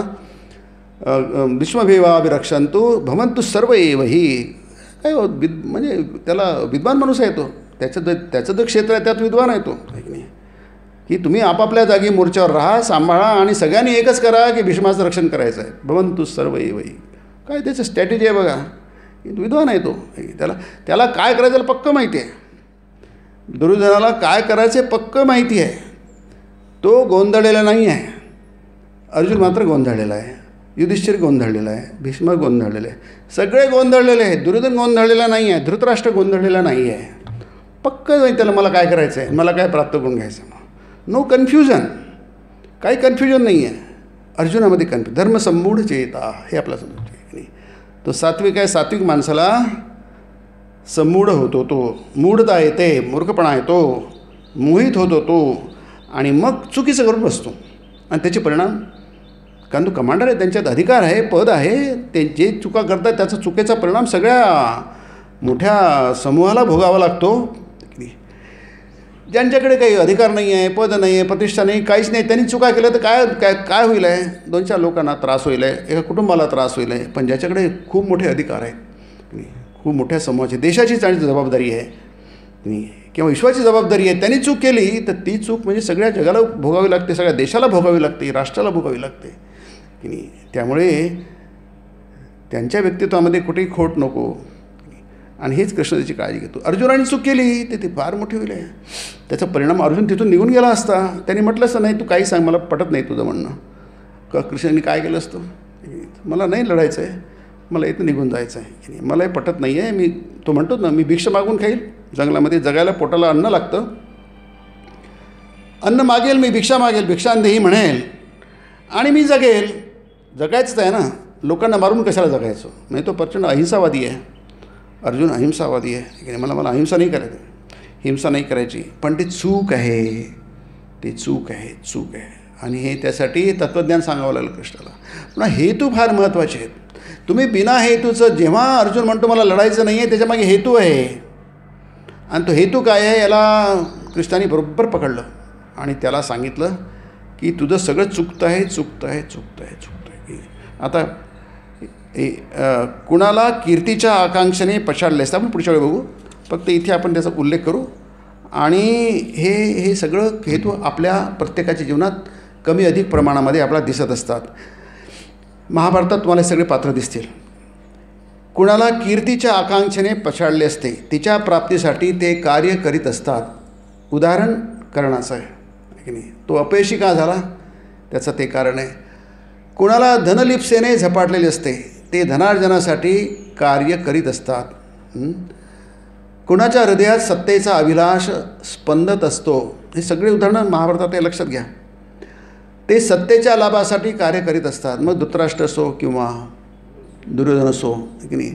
भीष्मभेवाभिरक्षन्तु भवन्तु सर्व एव हि. काय म्हणजे त्याला विद्वान माणूस आहे तो. त्याचं जे क्षेत्र आहे त्यात विद्वान आहे तो, की तुम्ही आपापल्या जागी मोर्चावर राहा, सांभाळा आणि सगळ्यांनी एकच करा की भीष्माचं रक्षण करायचं आहे. भवन्तु सर्व एव हि. काय त्याचं स्ट्रॅटेजी आहे बघा. विद्वान आहे तो. त्याला काय करायचं पक्कं माहिती आहे. दुर्योधनाला काय करायचे पक्कं माहिती आहे. तो गोंधळलेला नाही आहे. अर्जुन मात्र गोंधळलेला आहे, युधिष्ठिर गोंधळलेला आहे, भीष्म गोंधळलेले आहे, सगळे गोंधळलेले आहेत. दुर्योधन गोंधळलेला नाही आहे, धृतराष्ट्र गोंधळलेला नाही आहे. पक्कं माहिती त्याला मला काय करायचं आहे, मला काय प्राप्त करून घ्यायचं. नो कन्फ्युजन, काही कन्फ्युजन नाही आहे अर्जुनामध्ये. धर्मसंमूढ चेता हे आपला समजतो. तो सात्विक आहे. सात्विक माणसाला संमूढ होतो तो, मूढता येते, मूर्खपणा येतो, मोहित होतो तो आणि मग चुकीचं करून बसतो. आणि त्याचे परिणाम, कारण तो कमांडर आहे, त्यांच्यात अधिकार आहे, पद आहे, ते जे चुका करतात त्याचा चुकीचा परिणाम सगळ्या मोठ्या समूहाला भोगावा लागतो. ज्यांच्याकडे काही अधिकार नाही आहे, पद नाही आहे, प्रतिष्ठा नाही, काहीच नाही, त्यांनी चुका केल्या तर काय होईल आहे. 2-4 लोकांना त्रास होईल आहे, एका कुटुंबाला त्रास होईल आहे. पण ज्याच्याकडे खूप मोठे अधिकार आहेत, खूप मोठ्या समूहाची, देशाची जबाबदारी आहे किंवा विश्वाची जबाबदारी आहे, त्यांनी चूक केली तर ती चूक म्हणजे सगळ्या जगाला भोगावी लागते, सगळ्या देशाला भोगावी लागते, राष्ट्राला भोगावी लागते. त्यामुळे त्यांच्या व्यक्तित्वामध्ये कुठेही खोट नको. आणि हेच कृष्ण त्याची काळजी घेतो. अर्जुनाने चूक केली तर ती फार मोठी होईल आहे. त्याचा परिणाम अर्जुन तिथून निघून गेला असता. त्यांनी म्हटलं असतं नाही तू काही सांग, मला पटत नाही तुझं म्हणणं. कृष्णाने काय केलं असतं, मला नाही लढायचं आहे, मला इथं निघून जायचं आहे, मला हे पटत नाही आहे. तो म्हणतो ना, मी भिक्षा मागून खाईल. जंगलामध्ये जगायला पोटाला अन्न लागतं. अन्न मागेल मी, भिक्षा मागेल, भिक्षांदेही म्हणेल आणि मी जगेल. जगायचंच आहे ना, लोकांना मारून कशाला जगायचं. म्हणजे तो प्रचंड अहिंसावादी आहे. अर्जुन अहिंसावादी आहे. मला अहिंसा नाही करायची, हिंसा नाही करायची. पण ती चूक आहे, ती चूक आहे. आणि हे त्यासाठी तत्त्वज्ञान सांगावं लागलं कृष्णाला. पुन्हा हेतू फार महत्त्वाचे आहेत. तुम्ही बिना हेतूचं, जेव्हा अर्जुन म्हणतो मला लढायचं नाही आहे, त्याच्यामागे हेतू आहे. आणि तो हेतू काय आहे याला कृष्णाने बरोबर पकडलं आणि त्याला सांगितलं की तुझं सगळं चुकतं आहे. आता कुणाला कीर्तीच्या आकांक्षेने पछाडले असतं, आपण पुढच्या वेळी बघू. फक्त इथे आपण त्याचा उल्लेख करू. आणि हे सगळं हेतू आपल्या प्रत्येकाच्या जीवनात कमी अधिक प्रमाणामध्ये आपल्याला दिसत असतात. महाभारतात तुम्हाला हे सगळे पात्र दिसतील. कुणाला कीर्तीच्या आकांक्षेने पछाडले असते, तिच्या प्राप्तीसाठी ते कार्य करीत असतात. उदाहरण कर्णाचं आहे की नाही. तो अपयशी का झाला त्याचं ते कारण आहे. कुणाला धनलिप्सेने झपाटलेले असते, ते धनार्जनासाठी कार्य करीत असतात. कुणाच्या हृदयात सत्तेचा अभिलाष स्पंदत असतो. हे सगळे उदाहरणं महाभारतात हे लक्षात घ्या. ते सत्तेच्या लाभासाठी कार्य करीत असतात. मग धृतराष्ट्र असो किंवा दुर्योधन असो की नाही.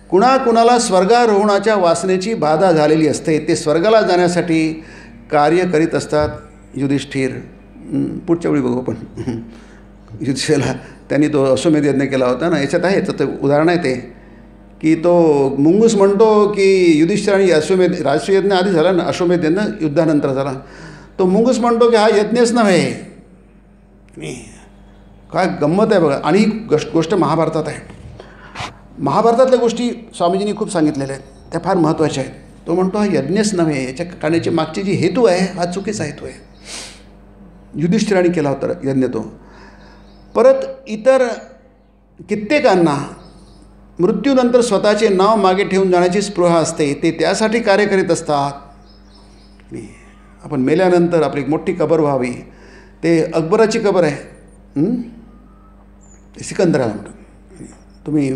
कुणाला स्वर्गारोहणाच्या वासनेची बाधा झालेली असते, ते स्वर्गाला जाण्यासाठी कार्य करीत असतात. युधिष्ठिर, पुढच्या वेळी बघू आपण. युधिष्ठिरला त्यांनी तो अश्वमेध यज्ञ केला होता ना, याच्यात आहे तर उदाहरण आहे ते, की तो मुंगूस म्हणतो की युधिष्ठिर आणि राजसूय यज्ञ आधी झाला ना, अश्वमेध यज्ञ युद्धानंतर झाला. तो मुंगूस म्हणतो की हा यज्ञच नव्हे. काय गंमत आहे बघा. आणि ही गोष्ट महाभारतात आहे. महाभारतातल्या गोष्टी स्वामीजींनी खूप सांगितलेल्या आहेत, त्या फार महत्त्वाच्या आहेत. तो म्हणतो हा यज्ञच नव्हे, याच्या करण्याची मागची जी हेतू आहे हा चुकीचा हेतू आहे. युधिष्ठिराने केला होता यज्ञ तो. परत इतर कित्येकांना मृत्यूनंतर स्वतःचे नाव मागे ठेवून जाण्याची स्पृहा असते, ते त्यासाठी कार्य करीत असतात. आपण मेल्यानंतर आपली एक मोठी कबर व्हावी. ते अकबराची कबर आहे, सिकंदराला म्हणतो. तुम्ही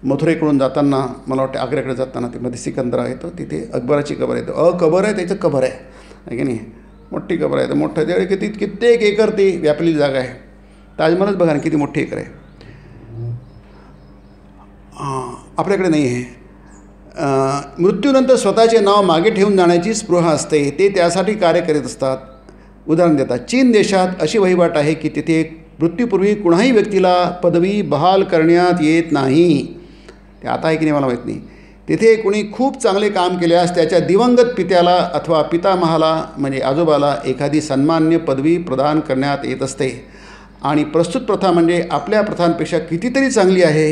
मथुरेकडून जाताना मला वाटतं आग्र्याकडे जाताना ते मध्ये सिकंदरा येतो, तिथे अकबराची कबर आहे. कबर आहे, त्याचं कबर आहे की नाही, मोठी कबर आहे. तर मोठं त्यावेळी कित्येक एकर ती व्यापलेली जागा आहे. ताजमहलच बघा ना किती मोठी एकर आहे. आपल्याकडे नाही आहे. मृत्यूनंतर स्वतःचे नाव मागे ठेवून जाण्याची स्पृहा असते, ते त्यासाठी कार्य करीत असतात. उदाहरण देतात, चीन देशात अशी वहिवाट आहे की तिथे मृत्यूपूर्वी कुणाही व्यक्तीला पदवी बहाल करण्यात येत नाही. ते आता आहे की नाही मला माहीत नाही. तिथे कुणी खूप चांगले काम केल्यास त्याच्या दिवंगत पित्याला अथवा पितामहाला म्हणजे आजोबाला एखादी सन्मान्य पदवी प्रदान करण्यात येत असते. आणि प्रस्तुत प्रथा म्हणजे आपल्या प्रथांपेक्षा कितीतरी चांगली आहे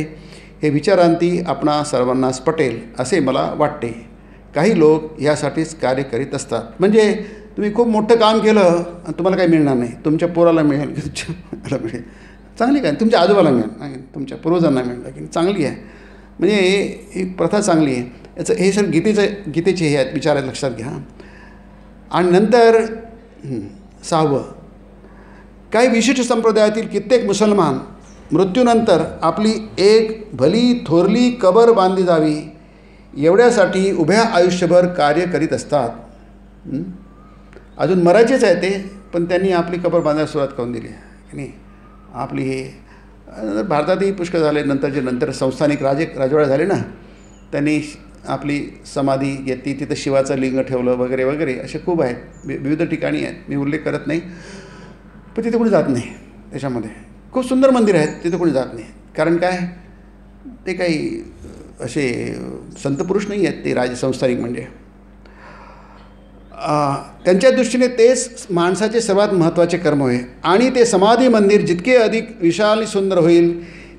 हे विचारांती आपणा सर्वांनाच पटेल असे मला वाटते. काही लोक यासाठीच कार्य करीत असतात. म्हणजे तुम्ही खूप मोठं काम केलं आणि तुम्हाला काही मिळणार नाही. तुमच्या पोराला मिळेल की तुमच्या मुलाला मिळेल, चांगली काय, तुमच्या आजोबाला मिळेल, तुमच्या पूर्वजांना मिळेल की चांगली आहे. म्हणजे ही प्रथा चांगली आहे. याचं हे सर गीतेचे हे आहेत विचार आहेत, लक्षात घ्या. आणि नंतर 6वं, काही विशिष्ट संप्रदायातील कित्येक मुसलमान मृत्यूनंतर आपली एक भली थोरली कबर बांधली जावी एवढ्यासाठी उभ्या आयुष्यभर कार्य करीत असतात. अजून मरायचेच आहे ते, पण त्यांनी आपली कबर बांधायला सुरुवात करून दिली आहे नाही. आपली हे भारतातही पुष्कळ झाले. नंतर संस्थानिक राजवाडे झाले ना, त्यांनी आपली समाधी घेतली, तिथं शिवाचं लिंग ठेवलं वगैरे वगैरे, असे खूप आहेत, विविध ठिकाणी आहेत. मी उल्लेख करत नाही, पण तिथे कोणी जात नाही. त्याच्यामध्ये खूप सुंदर मंदिर आहेत, तिथे कोणी जात नाही. कारण काय, ते काही असे संतपुरुष नाही आहेत ते संस्थानिक. म्हणजे त्यांच्या दृष्टीने तेच माणसाचे सर्वात महत्त्वाचे कर्म आहे. आणि ते समाधी मंदिर जितके अधिक विशाल सुंदर होईल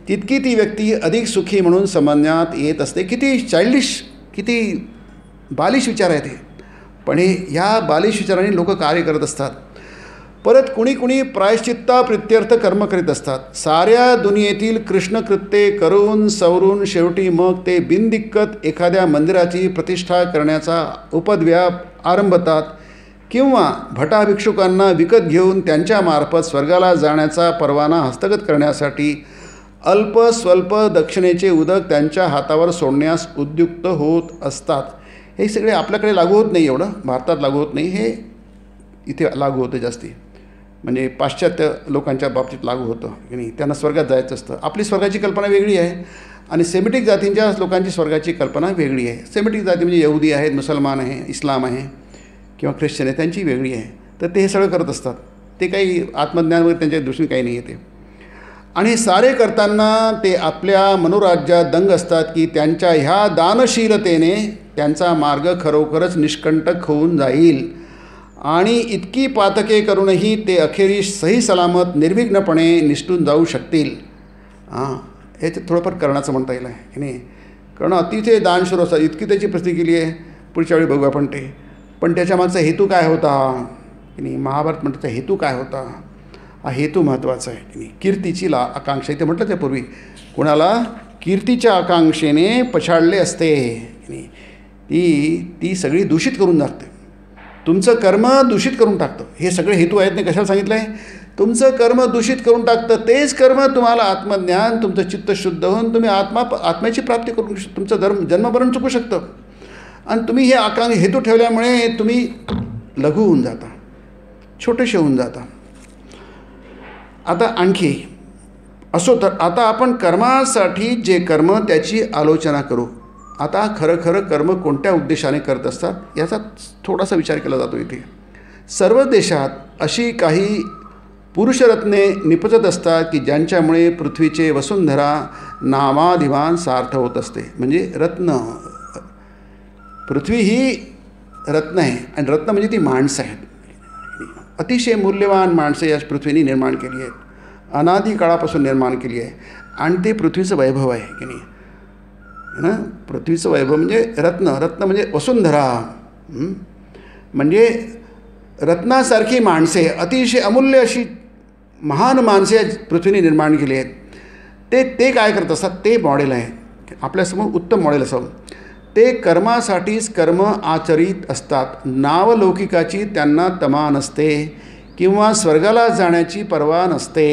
तितकी ती व्यक्ती अधिक सुखी म्हणून समजण्यात येत असते. किती चाइल्डिश, किती बालिश विचार आहे ते, पण ह्या बालिश विचारांनी लोक कार्य करत असतात. परत कुणी प्रायश्चित्ता प्रित्यर्थ कर्म करीत असतात. साऱ्या दुनियेतील कृष्णकृत्ये करून सवरून शेवटी मग ते बिनदिक्कत एखाद्या मंदिराची प्रतिष्ठा करण्याचा उपद्व्याप आरंभतात किंवा भटाभिक्षुकांना विकत घेऊन त्यांच्यामार्फत स्वर्गाला जाण्याचा परवाना हस्तगत करण्यासाठी अल्प स्वल्प दक्षिणेचे उदक त्यांच्या हातावर सोडण्यास उद्युक्त होत असतात. हे सगळे आपल्याकडे लागू होत नाही, एवढं भारतात लागू होत नाही, हे इथे लागू होतं जास्ती. म्हणजे पाश्चात्य लोकांच्या बाबतीत लागू होतं की नाही, त्यांना स्वर्गात जायचं असतं. आपली स्वर्गाची कल्पना वेगळी आहे आणि सेमिटिक जातींच्या लोकांची स्वर्गाची कल्पना वेगळी आहे. सेमिटिक जाती म्हणजे यहुदी आहेत, मुसलमान आहे, इस्लाम आहे किंवा ख्रिश्चन आहे, त्यांची वेगळी आहे. तर ते हे सगळं करत असतात. ते काही आत्मज्ञान वगैरे त्यांच्या दृष्टीने काही नाही येते. आणि हे सारे करताना ते आपल्या मनोराज्यात दंग असतात की त्यांच्या ह्या दानशीलतेने त्यांचा मार्ग खरोखरच निष्कंटक होऊन जाईल आणि इतकी पातके करूनही ते अखेरीस सही सलामत निर्विघ्नपणे निसटून जाऊ शकतील. हे थोडंफार कर्णाचं म्हणता येईल आहे की नाही. कर्ण अतिशय दानशूर असतात, इतकी त्याची प्रसिद्धी केली आहे. पुढच्या वेळी बघूया आपण ते. पण त्याच्यामागचा हेतू काय होता की नाही, महाभारत म्हणण्याचा हेतू काय होता, हा हेतू महत्त्वाचा आहे की नाही. कीर्तीची आकांक्षा, इथे म्हटलं त्यापूर्वी, कोणाला कीर्तीच्या आकांक्षेने पछाडले असते की नाही, ती सगळी दूषित करून टाकते. तुमचं कर्म दूषित करून टाकतं. हे सगळे हेतू आहेत नाही, कशाला सांगितलं आहे, तुमचं कर्म दूषित करून टाकतं. तेच कर्म तुम्हाला आत्मज्ञान, तुमचं चित्त शुद्ध होऊन तुम्ही आत्म्याची प्राप्ती करू शकता. तुमचं जन्मभरण चुकू शकतं. आणि तुम्ही हे हेतू ठेवल्यामुळे तुम्ही लघु होऊन जाता, छोटेसे होऊन जाता. आता आणखी असो तर आता आपण कर्मासाठी जे कर्म त्याची आलोचना करू. आता खरं कर्म कोणत्या उद्देशाने करत असतात याचा थोडासा विचार केला जातो इथे. सर्व देशात अशी काही पुरुषरत्ने निपजत असतात की ज्यांच्यामुळे पृथ्वीचे वसुंधरा नामाधिमान सार्थ होत असते. म्हणजे रत्न, पृथ्वी ही रत्न आहे आणि रत्न म्हणजे ती माणसं आहेत. अतिशय मूल्यवान माणसं या पृथ्वीने निर्माण केली आहेत, अनादी काळापासून निर्माण केली आहे. आणि ते पृथ्वीचं वैभव आहे की नाही ना. पृथ्वीचं वैभव म्हणजे रत्न म्हणजे वसुंधरा, म्हणजे रत्नासारखी माणसे, अतिशय अमूल्य अशी महान माणसे पृथ्वीने निर्माण केली आहेत. ते काय करत असतात, ते मॉडेल आहे आपल्यासमोर, उत्तम मॉडेल असावं. ते कर्मासाठीच कर्म आचरित असतात. नावलौकिकाची त्यांना तमा नसते किंवा स्वर्गाला जाण्याची पर्वा नसते.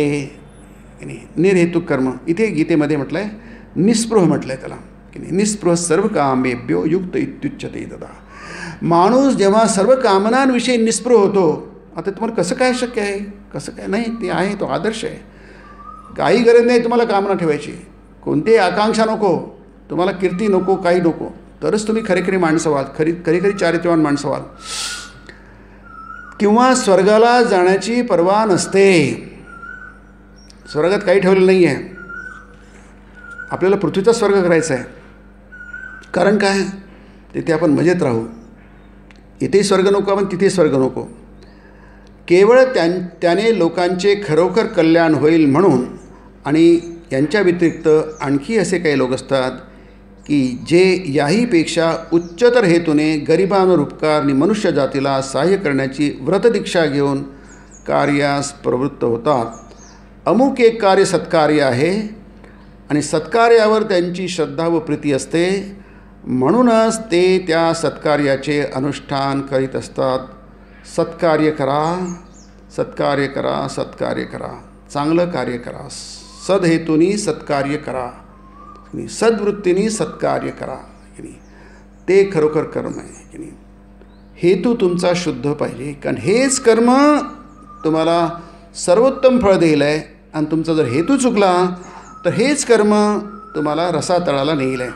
निर्हेतुक कर्म, इथे गीतेमध्ये म्हटलं आहे निस्पृह म्हटलं आहे त्याला की नाही. निस्पृह सर्व कामेभ्यो युक्त इत्युच्यते तदा. माणूस जेव्हा सर्व कामनांविषयी निस्पृह होतो, आता तुम्हाला कसं काय शक्य आहे, कसं काय नाही, ते आहे तो आदर्श आहे. काही गरज नाही तुम्हाला कामना ठेवायची, कोणतीही आकांक्षा नको, तुम्हाला कीर्ती नको, काही नको, तरच तुम्ही खरी माणसं व्हाल, खरी चारित्र्यवान माणसं व्हाल. किंवा स्वर्गाला जाण्याची पर्वा नसते. स्वर्गात काही ठेवलेलं नाही आहे. आपल्याला पृथ्वीचा स्वर्ग करायचा आहे. कारण काय, तिथे आपण मजेत राहू. इथेही स्वर्ग नको आपण, तिथेही स्वर्ग नको. केवळ त्याने लोकांचे खरोखर कल्याण होईल म्हणून. आणि यांच्या व्यतिरिक्त आणखी असे काही लोक असतात की जे याहीपेक्षा उच्चतर हेतूने गरिबांवर उपकार आणि मनुष्य जातीला सहाय्य करण्याची व्रतदीक्षा घेऊन कार्यास प्रवृत्त होतात. अमुक एक कार्य सत्कार्य आहे आणि सत्कार्यावर त्यांची श्रद्धा व प्रीती असते, म्हणूनच ते त्या सत्कार्याचे अनुष्ठान करीत असतात. सत्कार्य करा, सत्कार्य करा, सत्कार्य करा, चांगलं कार्य करा, सदहेतूनी सत्कार्य करा, सद्वृत्तीने सत्कार्य करा. ते खरोखर कर्म आहे की नाही. हेतू तुमचा शुद्ध पाहिजे, कारण हेच कर्म तुम्हाला सर्वोत्तम फळ देईल आहे. आणि तुमचा जर हेतू चुकला तर हेच कर्म तुम्हाला रसातळाला नेईल आहे,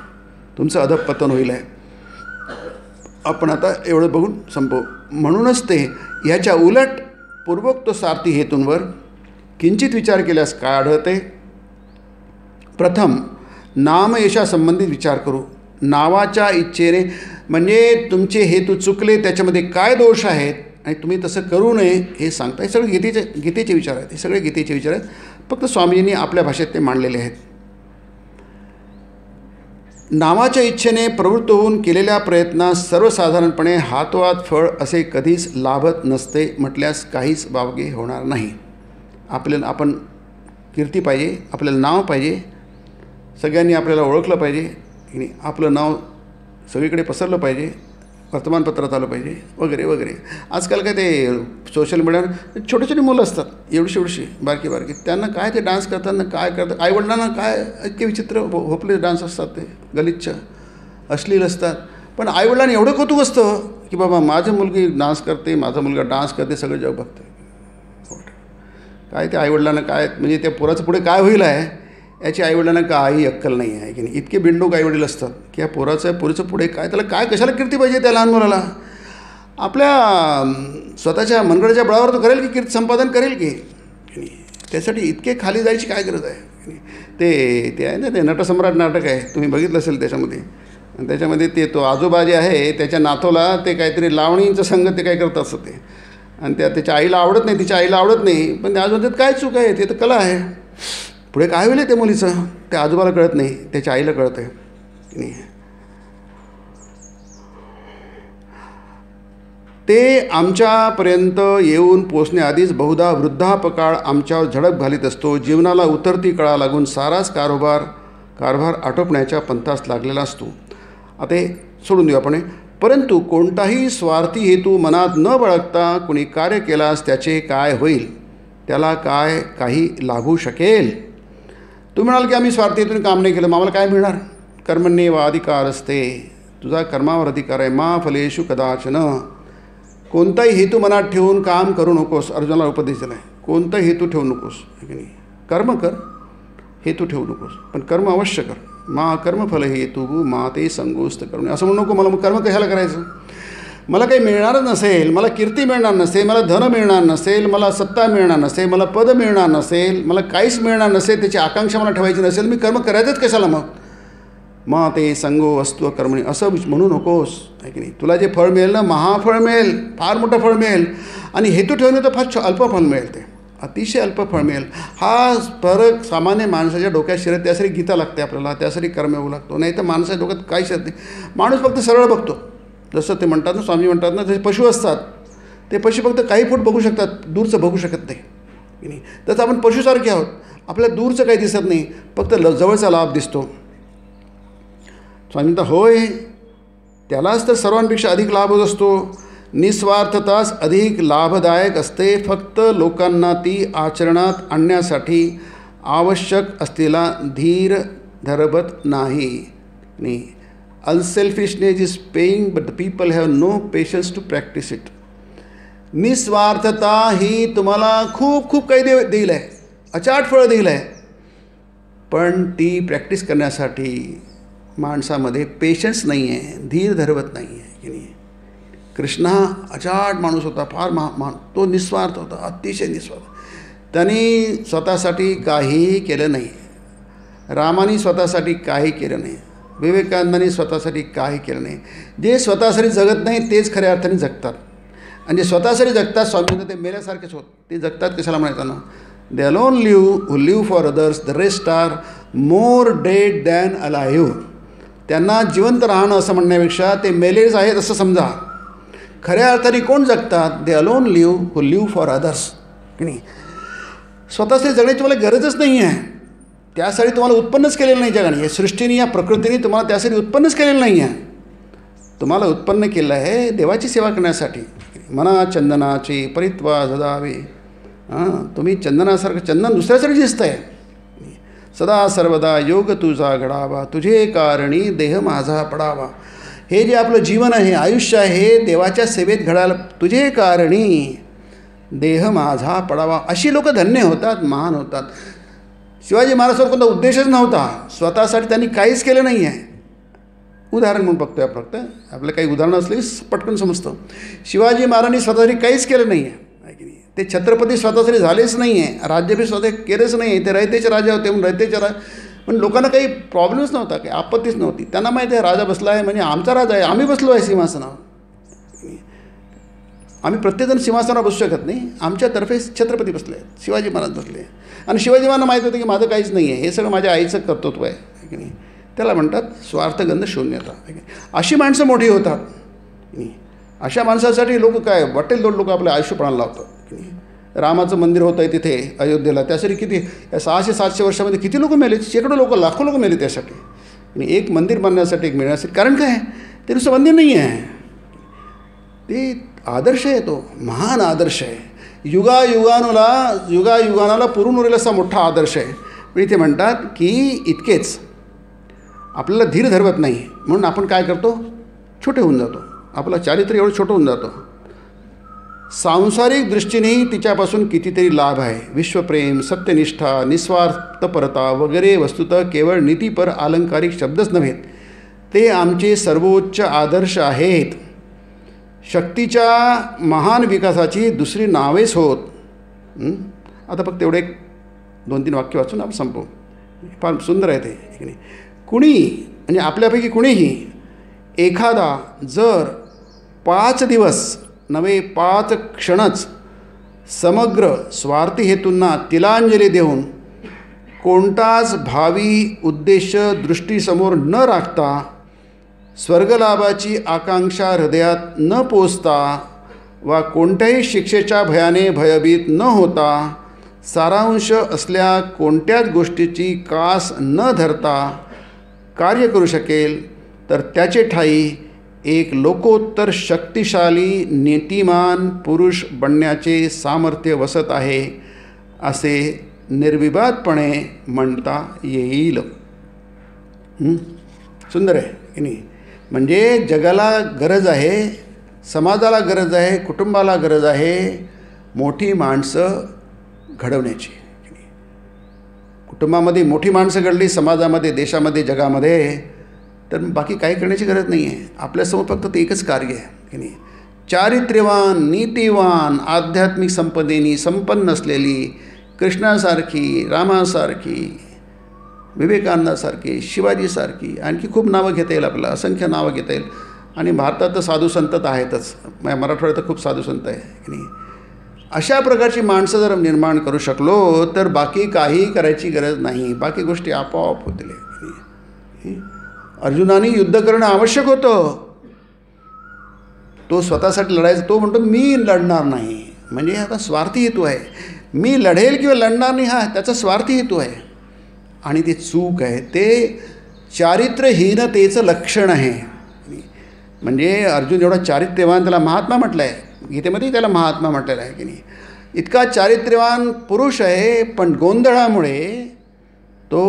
तुमचं अधःपतन होईल आहे. आपण आता एवढं बघून संपवू. म्हणूनच ते ह्याच्या उलट पूर्वोक्त सारथी हेतूंवर किंचित विचार केल्यास काय आढळते. प्रथम नामयशासंबंधित विचार करू. नावाच्या इच्छेने म्हणजे तुमचे हेतू चुकले, त्याच्यामध्ये काय दोष आहेत आणि तुम्ही तसं करू नये हे सांगता. हे सगळे गीतेचे विचार आहेत. हे सगळे गीतेचे विचार आहेत, फक्त स्वामीजींनी आपल्या भाषेत ते मांडलेले आहेत. नावाच्या इच्छेने प्रवृत्त होऊन केलेल्या प्रयत्नास सर्वसाधारणपणे हातोहात फळ असे कधीच लाभत नसते म्हटल्यास काहीच वावगे होणार नाही. आपण कीर्ती पाहिजे, आपल्याला नाव पाहिजे, सगळ्यांनी आपल्याला ओळखलं पाहिजे की नाही, आपलं नाव सगळीकडे पसरलं पाहिजे, वर्तमानपत्रात आलं पाहिजे वगैरे वगैरे. आजकाल काय ते सोशल मीडियावर छोटे मुलं असतात, एवढीशी बारकी, त्यांना काय ते डान्स करताना काय करतात, आईवडिलांना काय इतके विचित्र होपले डान्स असतात, ते गलिच्छ अश्लील असतात. पण आईवडिलांना एवढं कौतुक असतं की बाबा माझी मुलगी डान्स करते, माझा मुलगा डान्स करते, सगळं जग बघतं. काय ते आईवडिलांना काय, म्हणजे त्या पोराचं पुढे काय होईल आहे याची आईवडिलांना काही अक्कल नाही आहे की नाही. इतके बिंडोक आईवडील असतात की या पोरीचं पुढे काय, त्याला काय कशाला कीर्ती पाहिजे त्या लहान मुलाला. आपल्या स्वतःच्या मनगडाच्या बळावर तो करेल की कीर्ती संपादन करेल की नाही. त्यासाठी इतके खाली जायची काय गरज आहे. ते आहे ना, ते नटसम्राट नाटक आहे, तुम्ही बघितलं असेल. त्याच्यामध्ये ते तो आजोबा जे आहे त्याच्या नातोला ते काहीतरी लावणींचं संग ते काय करत असतं ते, आणि त्याच्या आईला आवडत नाही, तिच्या आईला आवडत नाही, पण त्या आजोबात काय चूक आहे, ते तर कला आहे. पुढे काय होईल ते मुलीचं त्या आजोबाला कळत नाही, त्याच्या आईला कळत आहे की नाही. ते आमच्यापर्यंत येऊन पोचण्याआधीच बहुधा वृद्धापकाळ आमच्यावर झडप घालीत असतो. जीवनाला उतरती कळा लागून साराच कारभार आटोपण्याच्या पंथास लागलेला असतो. आता हे सोडून देऊ आपण. परंतु कोणताही स्वार्थी हेतू मनात न बाळगता कोणी कार्य केल्यास त्याचे काय होईल, त्याला काही लाभू शकेल. तुम्ही म्हणाल की आम्ही स्वार्थी हेतून काम नाही केलं, मग आम्हाला काय मिळणार. कर्मण्येव अधिकार असते, तुझा कर्मावर अधिकार आहे. मा फलेषु कदाचन. कोणताही हेतू मनात ठेवून काम करू नकोस. अर्जुनाला उपदेश दिला आहे, कोणताही हेतू ठेवू नकोस की नाही. कर्म कर, हेतू ठेवू नकोस, पण कर्म अवश्य कर. मा कर्मफल हेतू मा ते संगोस्त करून. असं म्हणू नको मला कर्म कशाला करायचं, मला काही मिळणारच नसेल, मला कीर्ती मिळणार नसेल, मला धन मिळणार नसेल, मला सत्ता मिळणार नसेल, मला पद मिळणार नसेल, मला काहीच मिळणार नसेल, त्याची आकांक्षा मला ठेवायची नसेल, मी कर्म करायचंच कशाला मग. मग ते संगो वस्तू कर्मणी असं म्हणू नकोस आहे की नाही. तुला जे फळ मिळेल ना, महाफळ मिळेल, फार मोठं फळ मिळेल. आणि हेतू ठेवणे तर फार अल्प फळ मिळेल, ते अतिशय अल्प फळ मिळेल. हा फरक सामान्य माणसाच्या डोक्यात शिरत. त्यासाठी गीता लागते आपल्याला, त्यासाठी कर्म येऊ लागतो. नाही तर माणसाच्या डोक्यात काही शिरत नाही. माणूस फक्त सरळ बघतो. जसं ते म्हणतात ना, स्वामी म्हणतात ना, जसे पशु असतात, ते पशु फक्त काही फूट बघू शकतात, दूरचं बघू शकत नाही की नाही. तसं आपण पशुसारखे आहोत, आपल्याला दूरचं काही दिसत नाही, फक्त जवळचा लाभ दिसतो. स्वामी म्हणतात होय, त्यालाच तर सर्वांपेक्षा अधिक लाभ होत असतो. निस्वार्थताच अधिक लाभदायक असते. फक्त लोकांना ती आचरणात आणण्यासाठी आवश्यक असलेला धीर धरवत नाही. Unselfishness is paying but the people have no patience to practise it. निस्वार्थता ही तुम्हाला खूप खूप काही देईल आहे, अचाट फळं देईल आहे, पण ती प्रॅक्टिस करण्यासाठी माणसामध्ये पेशन्स नाही आहे, धीर धरवत नाही आहे की नाही. कृष्ण हा अचाट माणूस होता, फार तो निस्वार्थ होता, अतिशय निस्वार्थ. त्यांनी स्वतःसाठी काहीही केलं नाही. रामाने स्वतःसाठी काही केलं नाही. विवेकानंदांनी स्वतःसाठी काही केलं नाही. जे स्वतःसाठी जगत नाही तेच खऱ्या अर्थाने जगतात, आणि जे स्वतःसाठी जगतात स्वामींना ते मेल्यासारखेच होत. ते जगतात कशाला म्हणायचं ना. They alone live who live for others, the rest are more dead than alive. त्यांना जिवंत राहणं असं म्हणण्यापेक्षा ते मेलेच आहेत असं समजा. खऱ्या अर्थाने कोण जगतात? They alone live who live for others की नाही. स्वतःसाठी जगण्याची तुम्हाला गरजच नाही आहे. त्यासाठी तुम्हाला उत्पन्नच केलेलं नाही जगाने. या सृष्टीने, या प्रकृतीने तुम्हाला त्यासाठी उत्पन्नच केलेलं नाही आहे. तुम्हाला उत्पन्न केलं आहे देवाची सेवा करण्यासाठी. मना चंदनाचे परित्वा जदावे. तुम्ही चंदनासारखं चंदन दुसऱ्यासाठी दिसतं आहे. सदा सर्वदा योग तुझा घडावा, तुझे कारणी देह माझा पडावा. हे जे आपलं जीवन आहे, आयुष्य आहे, देवाच्या सेवेत घडायला तुझे कारणी देह माझा पडावा. अशी लोक धन्य होतात, महान होतात. शिवाजी महाराजांचा कोणता उद्देशच नव्हता. स्वतःसाठी त्यांनी काहीच केलं नाही आहे. उदाहरण म्हणून बघतोय आपण, फक्त आपलं काही उदाहरणं असली पटकन समजतं. शिवाजी महाराजांनी स्वतःसाठी काहीच केलं नाही आहे. ते छत्रपती स्वतःसाठी झालेच नाही आहे. राज्याभिषेक स्वतः केलंच नाही आहे. ते रयतेचे राजा होते म्हणून रयतेचे पण लोकांना काही प्रॉब्लेमच नव्हता, काही आपत्तीच नव्हती. त्यांना माहिती आहे राजा बसला आहे म्हणजे आमचा राजा आहे, आम्ही बसलो आहे सिंहासनावर. आम्ही प्रत्येकजण सिंहासनावर बसू शकत नाही, आमच्यातर्फे छत्रपती बसले आहेत, शिवाजी महाराज बसले. आणि शिवाजी महाराजांना माहीत होतं की माझं काहीच नाही आहे, हे सगळं माझ्या आईचं कर्तृत्व आहे की नाही. त्याला म्हणतात स्वार्थगंध शून्यता. अशी माणसं मोठी होतात. अशा माणसासाठी लोक काय वाटेल दोन लोक आपलं आयुष्य प्राण लावतात की नाही. रामाचं मंदिर होतं आहे तिथे अयोध्येला, त्यासाठी किती 600-700 वर्षामध्ये किती लोक मेले, शेकडो लोक, लाखो लोक मेले त्यासाठी. आणि एक मंदिर बांधण्यासाठी, एक मिळण्यासाठी. कारण काय, ते नुसतं मंदिर नाही आहे, ते आदर्श आहे, तो महान आदर्श आहे. युगायुगानाला पुरून उरेल असा मोठा आदर्श आहे. पण इथे म्हणतात की इतकेच आपल्याला धीर धरवत नाही म्हणून आपण काय करतो, छोटे होऊन जातो. आपलं चारित्र्य एवढं छोटं होऊन जातो. सांसारिक दृष्टीनेही तिच्यापासून कितीतरी लाभ आहे. विश्वप्रेम, सत्यनिष्ठा, निस्वार्थपरता वगैरे वस्तुतः केवळ नीतीपर अलंकारिक शब्दच नव्हेत, ते आमचे सर्वोच्च आदर्श आहेत. शक्तीच्या महान विकासाची दुसरी नावेच होत. आता फक्त एवढे 2-3 वाक्य वाचून आपण संपवू. फार सुंदर आहे ते. कुणी म्हणजे आपल्यापैकी कुणीही एखादा जर 5 दिवस नव्हे 5 क्षणच समग्र स्वार्थी हेतूंना तिलांजली देऊन कोणताच भावी उद्देश दृष्टीसमोर न राखता, स्वर्गलाभाची आकांक्षा हृदयात न पोचता वा कोणत्याही शिक्षेच्या भयाने भयभीत न होता, सारांश असल्या कोणत्याच गोष्टीची कास न धरता कार्य करू शकेल, तर त्याचे ठाई एक लोकोत्तर शक्तिशाली नीतिमान पुरुष बनण्याचे सामर्थ्य वसत आहे, असे निर्विवादपणे म्हणता येईल. सुंदर आहे की नाही. म्हणजे जगाला गरज आहे, समाजाला गरज आहे, कुटुंबाला गरज आहे मोठी माणसं घडवण्याची. कुटुंबामध्ये मोठी माणसं घडली, समाजामध्ये, देशामध्ये, जगामध्ये, तर बाकी काही करण्याची गरज नाही आहे. आपल्यासमोर फक्त ते एकच कार्य आहे की नाही. चारित्र्यवान, नीतिवान, आध्यात्मिक संपदेनी संपन्न असलेली कृष्णासारखी, रामासारखी, विवेकानंदासारखी, शिवाजीसारखी, आणखी खूप नावं घेता येईल आपल्याला, असंख्य नावं घेता येईल. आणि भारतात तर साधू संत तर आहेतच, मराठवाड्यात तर खूप साधू संत आहे की नाही. अशा प्रकारची माणसं जर निर्माण करू शकलो तर बाकी काही करायची गरज नाही, बाकी गोष्टी आपोआप होतील. अर्जुनाने युद्ध करणं आवश्यक होतं. तो स्वतःसाठी लढायचा, तो म्हणतो मी लढणार नाही, म्हणजे आता स्वार्थी हेतू आहे. मी लढेल किंवा लढणार नाही हा त्याचा स्वार्थी हेतू आहे. आणि ते चूक आहे, ते चारित्र्यहीनतेचं लक्षण आहे. म्हणजे अर्जुन एवढा चारित्र्यवान, त्याला महात्मा म्हटलं आहे, गीतेमध्ये त्याला महात्मा म्हटलेलं आहे की नाही. इतका चारित्र्यवान पुरुष आहे, पण गोंधळामुळे तो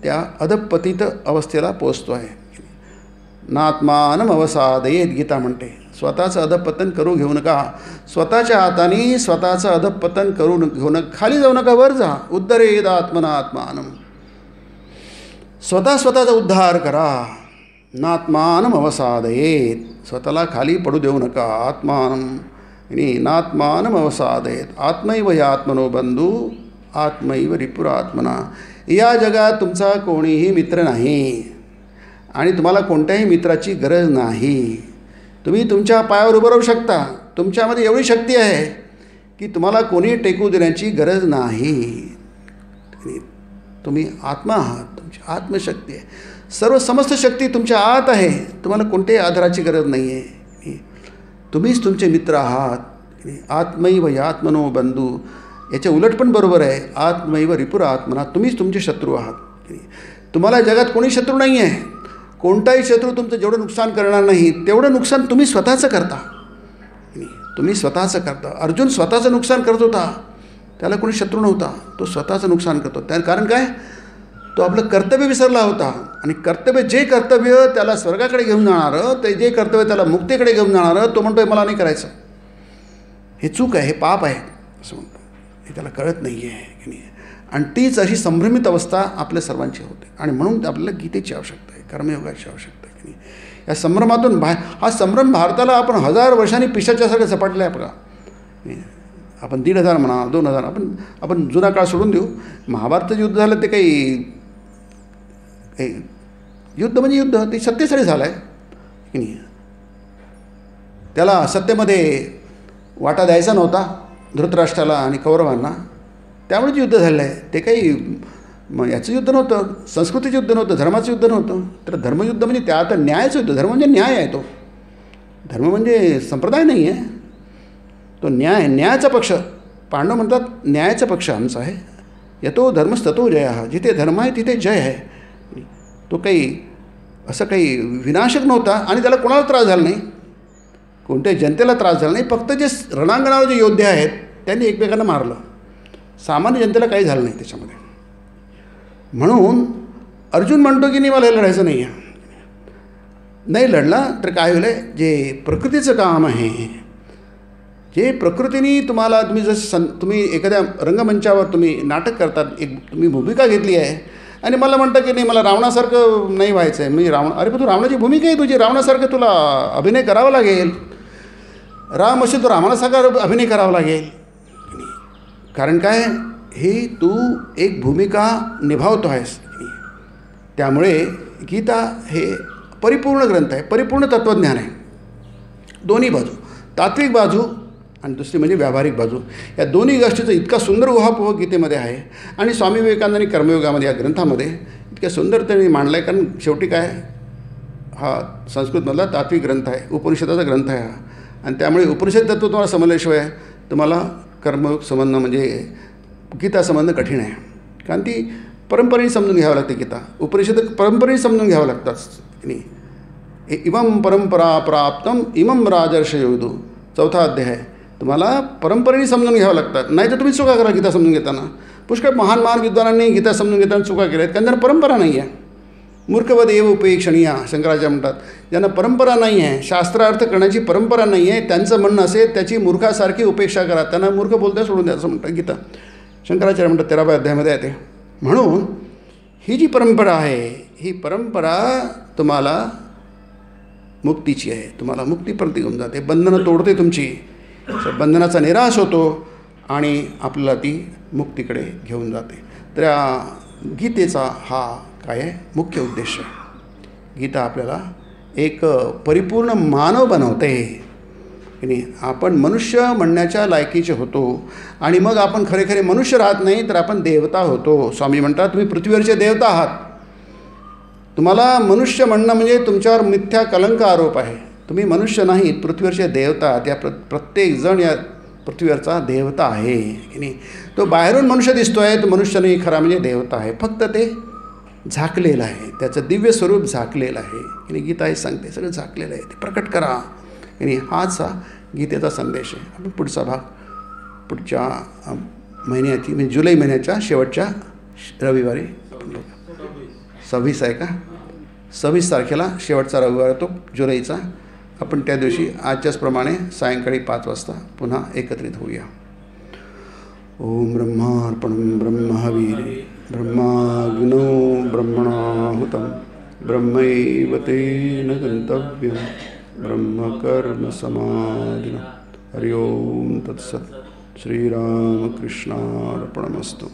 त्या अधपतित अवस्थेला पोचतो आहे. नात्मानम अवसादयेत गीता म्हणते. स्वतःचं अधपतन करू घेऊ नका. स्वतःच्या हाताने स्वतःचं अधपतन करू घेऊ नका. खाली जाऊ नका, वर जा. उद्धरेद आत्मना आत्मानम. स्वतःचा उद्धार करा. नात्मानम अवसादयेत. स्वतःला खाली पडू देऊ नका. आत्मानम नात्मानम अवसादयेत. आत्मैव ह्यात्मनो बंधू आत्मैव रिपुरात्मना. या जगात तुमचा कोणीही मित्र नाही आणि तुम्हाला कोणत्याही मित्राची गरज नाही. तुम्ही तुमच्या पायावर उभं राहू शकता. तुमच्यामध्ये एवढी शक्ती आहे की तुम्हाला कोणी टेकू देण्याची गरज नाही. तुम्ही आत्मा आहात. तुमची आत्मशक्ती आहे. सर्व समस्त शक्ती तुमच्या आत आहे. तुम्हाला कोणत्याही आधाराची गरज नाही आहे. तुम्हीच तुमचे मित्र आहात. आत्मैव ह्यात्मनो बंधू. याच्या उलट पण बरोबर आहे. आत्मैव रिपुरात्मना. तुम्हीच तुमचे शत्रू आहात. तुम्हाला जगात कोणी शत्रू नाही आहे. कोणताही शत्रू तुमचं जेवढं नुकसान करणार नाही तेवढं नुकसान तुम्ही स्वतःचं करता. तुम्ही स्वतःचं करता. अर्जुन स्वतःचं नुकसान करत होता. त्याला कोणी शत्रू नव्हता. तो स्वतःचं नुकसान करतो. त्या कारण काय, तो आपलं कर्तव्य विसरला होता. आणि जे कर्तव्य त्याला स्वर्गाकडे घेऊन जाणारं, ते जे कर्तव्य त्याला मुक्तीकडे घेऊन जाणारं, तो म्हणतोय मला नाही करायचं. हे चूक आहे, हे पाप आहे असं म्हणतो. हे त्याला कळत नाही आहे की नाही. आणि तीच अशी संभ्रमित अवस्था आपल्या सर्वांची होते. आणि म्हणून आपल्याला गीतेची आवश्यकता आहे, कर्मयोगाची आवश्यकता आहे की नाही. या संभ्रमातून हा संभ्रम भारताला आपण 1000 वर्षांनी पिशाच्यासारखं झपाटलं आहे बघा. आपण 1500 म्हणा, 2000, आपण जुना काळ सोडून देऊ. महाभारताचं युद्ध झालं ते काही युद्ध म्हणजे युद्ध, ते सत्तेसाठी झालं आहे की नाही. त्याला सत्तेमध्ये वाटा द्यायचा नव्हता धृतराष्ट्राला आणि कौरवांना, त्यामुळेच युद्ध झालं आहे. ते काही याचं युद्ध नव्हतं, संस्कृतीचं युद्ध नव्हतं, धर्माचं युद्ध नव्हतं. तर धर्मयुद्ध म्हणजे त्या आता न्यायाचं युद्ध. धर्म म्हणजे न्याय आहे. तो धर्म म्हणजे संप्रदाय नाही आहे. तो न्यायाचा पक्ष. पांडव म्हणतात न्यायाचा पक्ष आमचा आहे. यतो धर्मस्ततो जय. जिथे धर्म आहे तिथे जय आहे. तो असं काही विनाशक नव्हता आणि त्याला कोणाला त्रास झाला नाही, कोणत्याही जनतेला त्रास झाला नाही. फक्त जे रणांगणावर जे योद्धे आहेत त्यांनी एकमेकांना मारलं. सामान्य जनतेला काही झालं नाही त्याच्यामध्ये. म्हणून अर्जुन म्हणतो की नाही मला लढायचं नाही आहे. नाही लढला तर काय होईल, जे प्रकृतीचं काम आहे, जे प्रकृतीने तुम्हाला तुम्ही एखाद्या रंगमंचावर तुम्ही नाटक करतात, तुम्ही भूमिका घेतली आहे आणि मला म्हणतं की नाही मला रावणासारखं नाही व्हायचं आहे. मी अरे पण तू रावणाची भूमिका आहे तुझी. रावणासारखं तुला अभिनय करावा लागेल. राम असे तू रावणासारखा अभिनय करावा लागेल. कारण काय, ही तू एक भूमिका निभावतो आहेस. त्यामुळे गीता हे परिपूर्ण ग्रंथ आहे, परिपूर्ण तत्त्वज्ञान आहे. दोन्ही बाजू, तात्विक बाजू आणि दुसरी म्हणजे व्यावहारिक बाजू, या दोन्ही गोष्टीचा इतका सुंदर उहापोह गीतेमध्ये आहे. आणि स्वामी विवेकानंदांनी कर्मयोगामध्ये या ग्रंथामध्ये इतक्या सुंदरतेने मांडला आहे. कारण शेवटी काय, हा संस्कृतमधला तात्विक ग्रंथ आहे, उपनिषदाचा ग्रंथ आहे हा. आणि त्यामुळे उपनिषद तत्व तुम्हाला समजल्याशिवाय तुम्हाला कर्मयोग समजणं म्हणजे गीता समजणं कठीण आहे. कारण ती परंपरेने समजून घ्यावं लागते. गीता उपनिषद परंपरेने समजून घ्यावं लागतात. इमं परंपरा प्राप्तम इमं राजर्षयोदू 4था अध्याय आहे. तुम्हाला परंपरेने समजून घ्यावं लागतात. नाही तर तुम्ही चुका करा गीता समजून घेताना. पुष्कळ महान विद्वानांनी गीता समजून घेताना चुका केल्या आहेत, कारण त्यांना परंपरा नाही आहे. मूर्खवद एव उपेक्षणीय शंकराचार्य म्हणतात. ज्यांना परंपरा नाही आहे, शास्त्रार्थ करण्याची परंपरा नाही आहे, त्यांचं म्हणणं असेल त्याची मूर्खासारखी उपेक्षा करा. त्यांना मूर्ख बोलता सोडून द्या असं म्हणतात गीता. शंकराचार्य म्हणतात 13व्या अध्यायामध्ये आहे ते. म्हणून ही जी परंपरा आहे, ही परंपरा तुम्हाला मुक्तीची आहे. तुम्हाला मुक्तीपर्यंत घेऊन जाते, बंधनं तोडते तुमची. बंधनाचा निराश होतो आणि आपल्याला ती मुक्तीकडे घेऊन जाते. तर या गीतेचा हा काय आहे, मुख्य उद्देश आहे. गीता आपल्याला एक परिपूर्ण मानव बनवते की नाही. आपण मनुष्य म्हणण्याच्या लायकीचे होतो आणि मग आपण खरे मनुष्य राहत नाही तर आपण देवता होतो. स्वामी म्हणतात तुम्ही पृथ्वीवरचे देवता आहात. तुम्हाला मनुष्य म्हणणं म्हणजे तुमच्यावर मिथ्या कलंक आरोप आहे. तुम्ही मनुष्य नाहीत, पृथ्वीवरचे देवता. त्या प्रत्येकजण या पृथ्वीवरचा देवता आहे की नाही. तो बाहेरून मनुष्य दिसतो आहे, तो मनुष्य नाही, खरा म्हणजे देवता आहे. फक्त ते झाकलेलं आहे, त्याचं दिव्य स्वरूप झाकलेलं आहे की नाही. गीता हे सांगते सगळं झाकलेलं आहे, ते प्रकट करा की नाही. हाच हा गीतेचा संदेश आहे. आपण पुढचा भाग पुढच्या महिन्याची म्हणजे जुलै महिन्याच्या शेवटच्या रविवारी आपण बघू. 26 आहे का? 26 तारखेला शेवटचा रविवार तो जुलैचा. आपण त्या दिवशी आजच्याचप्रमाणे सायंकाळी 5 वाजता पुन्हा एकत्रित होऊया. ओम ब्रह्मार्पणं ब्रह्महवीरे ब्रह्माग्नो ब्रह्मणाहुतं ब्रह्मैव तेन गन्तव्यं ब्रह्मकर्मसमाधिना. हरि ओम तत्सत्. श्रीरामकृष्णार्पणमस्तु.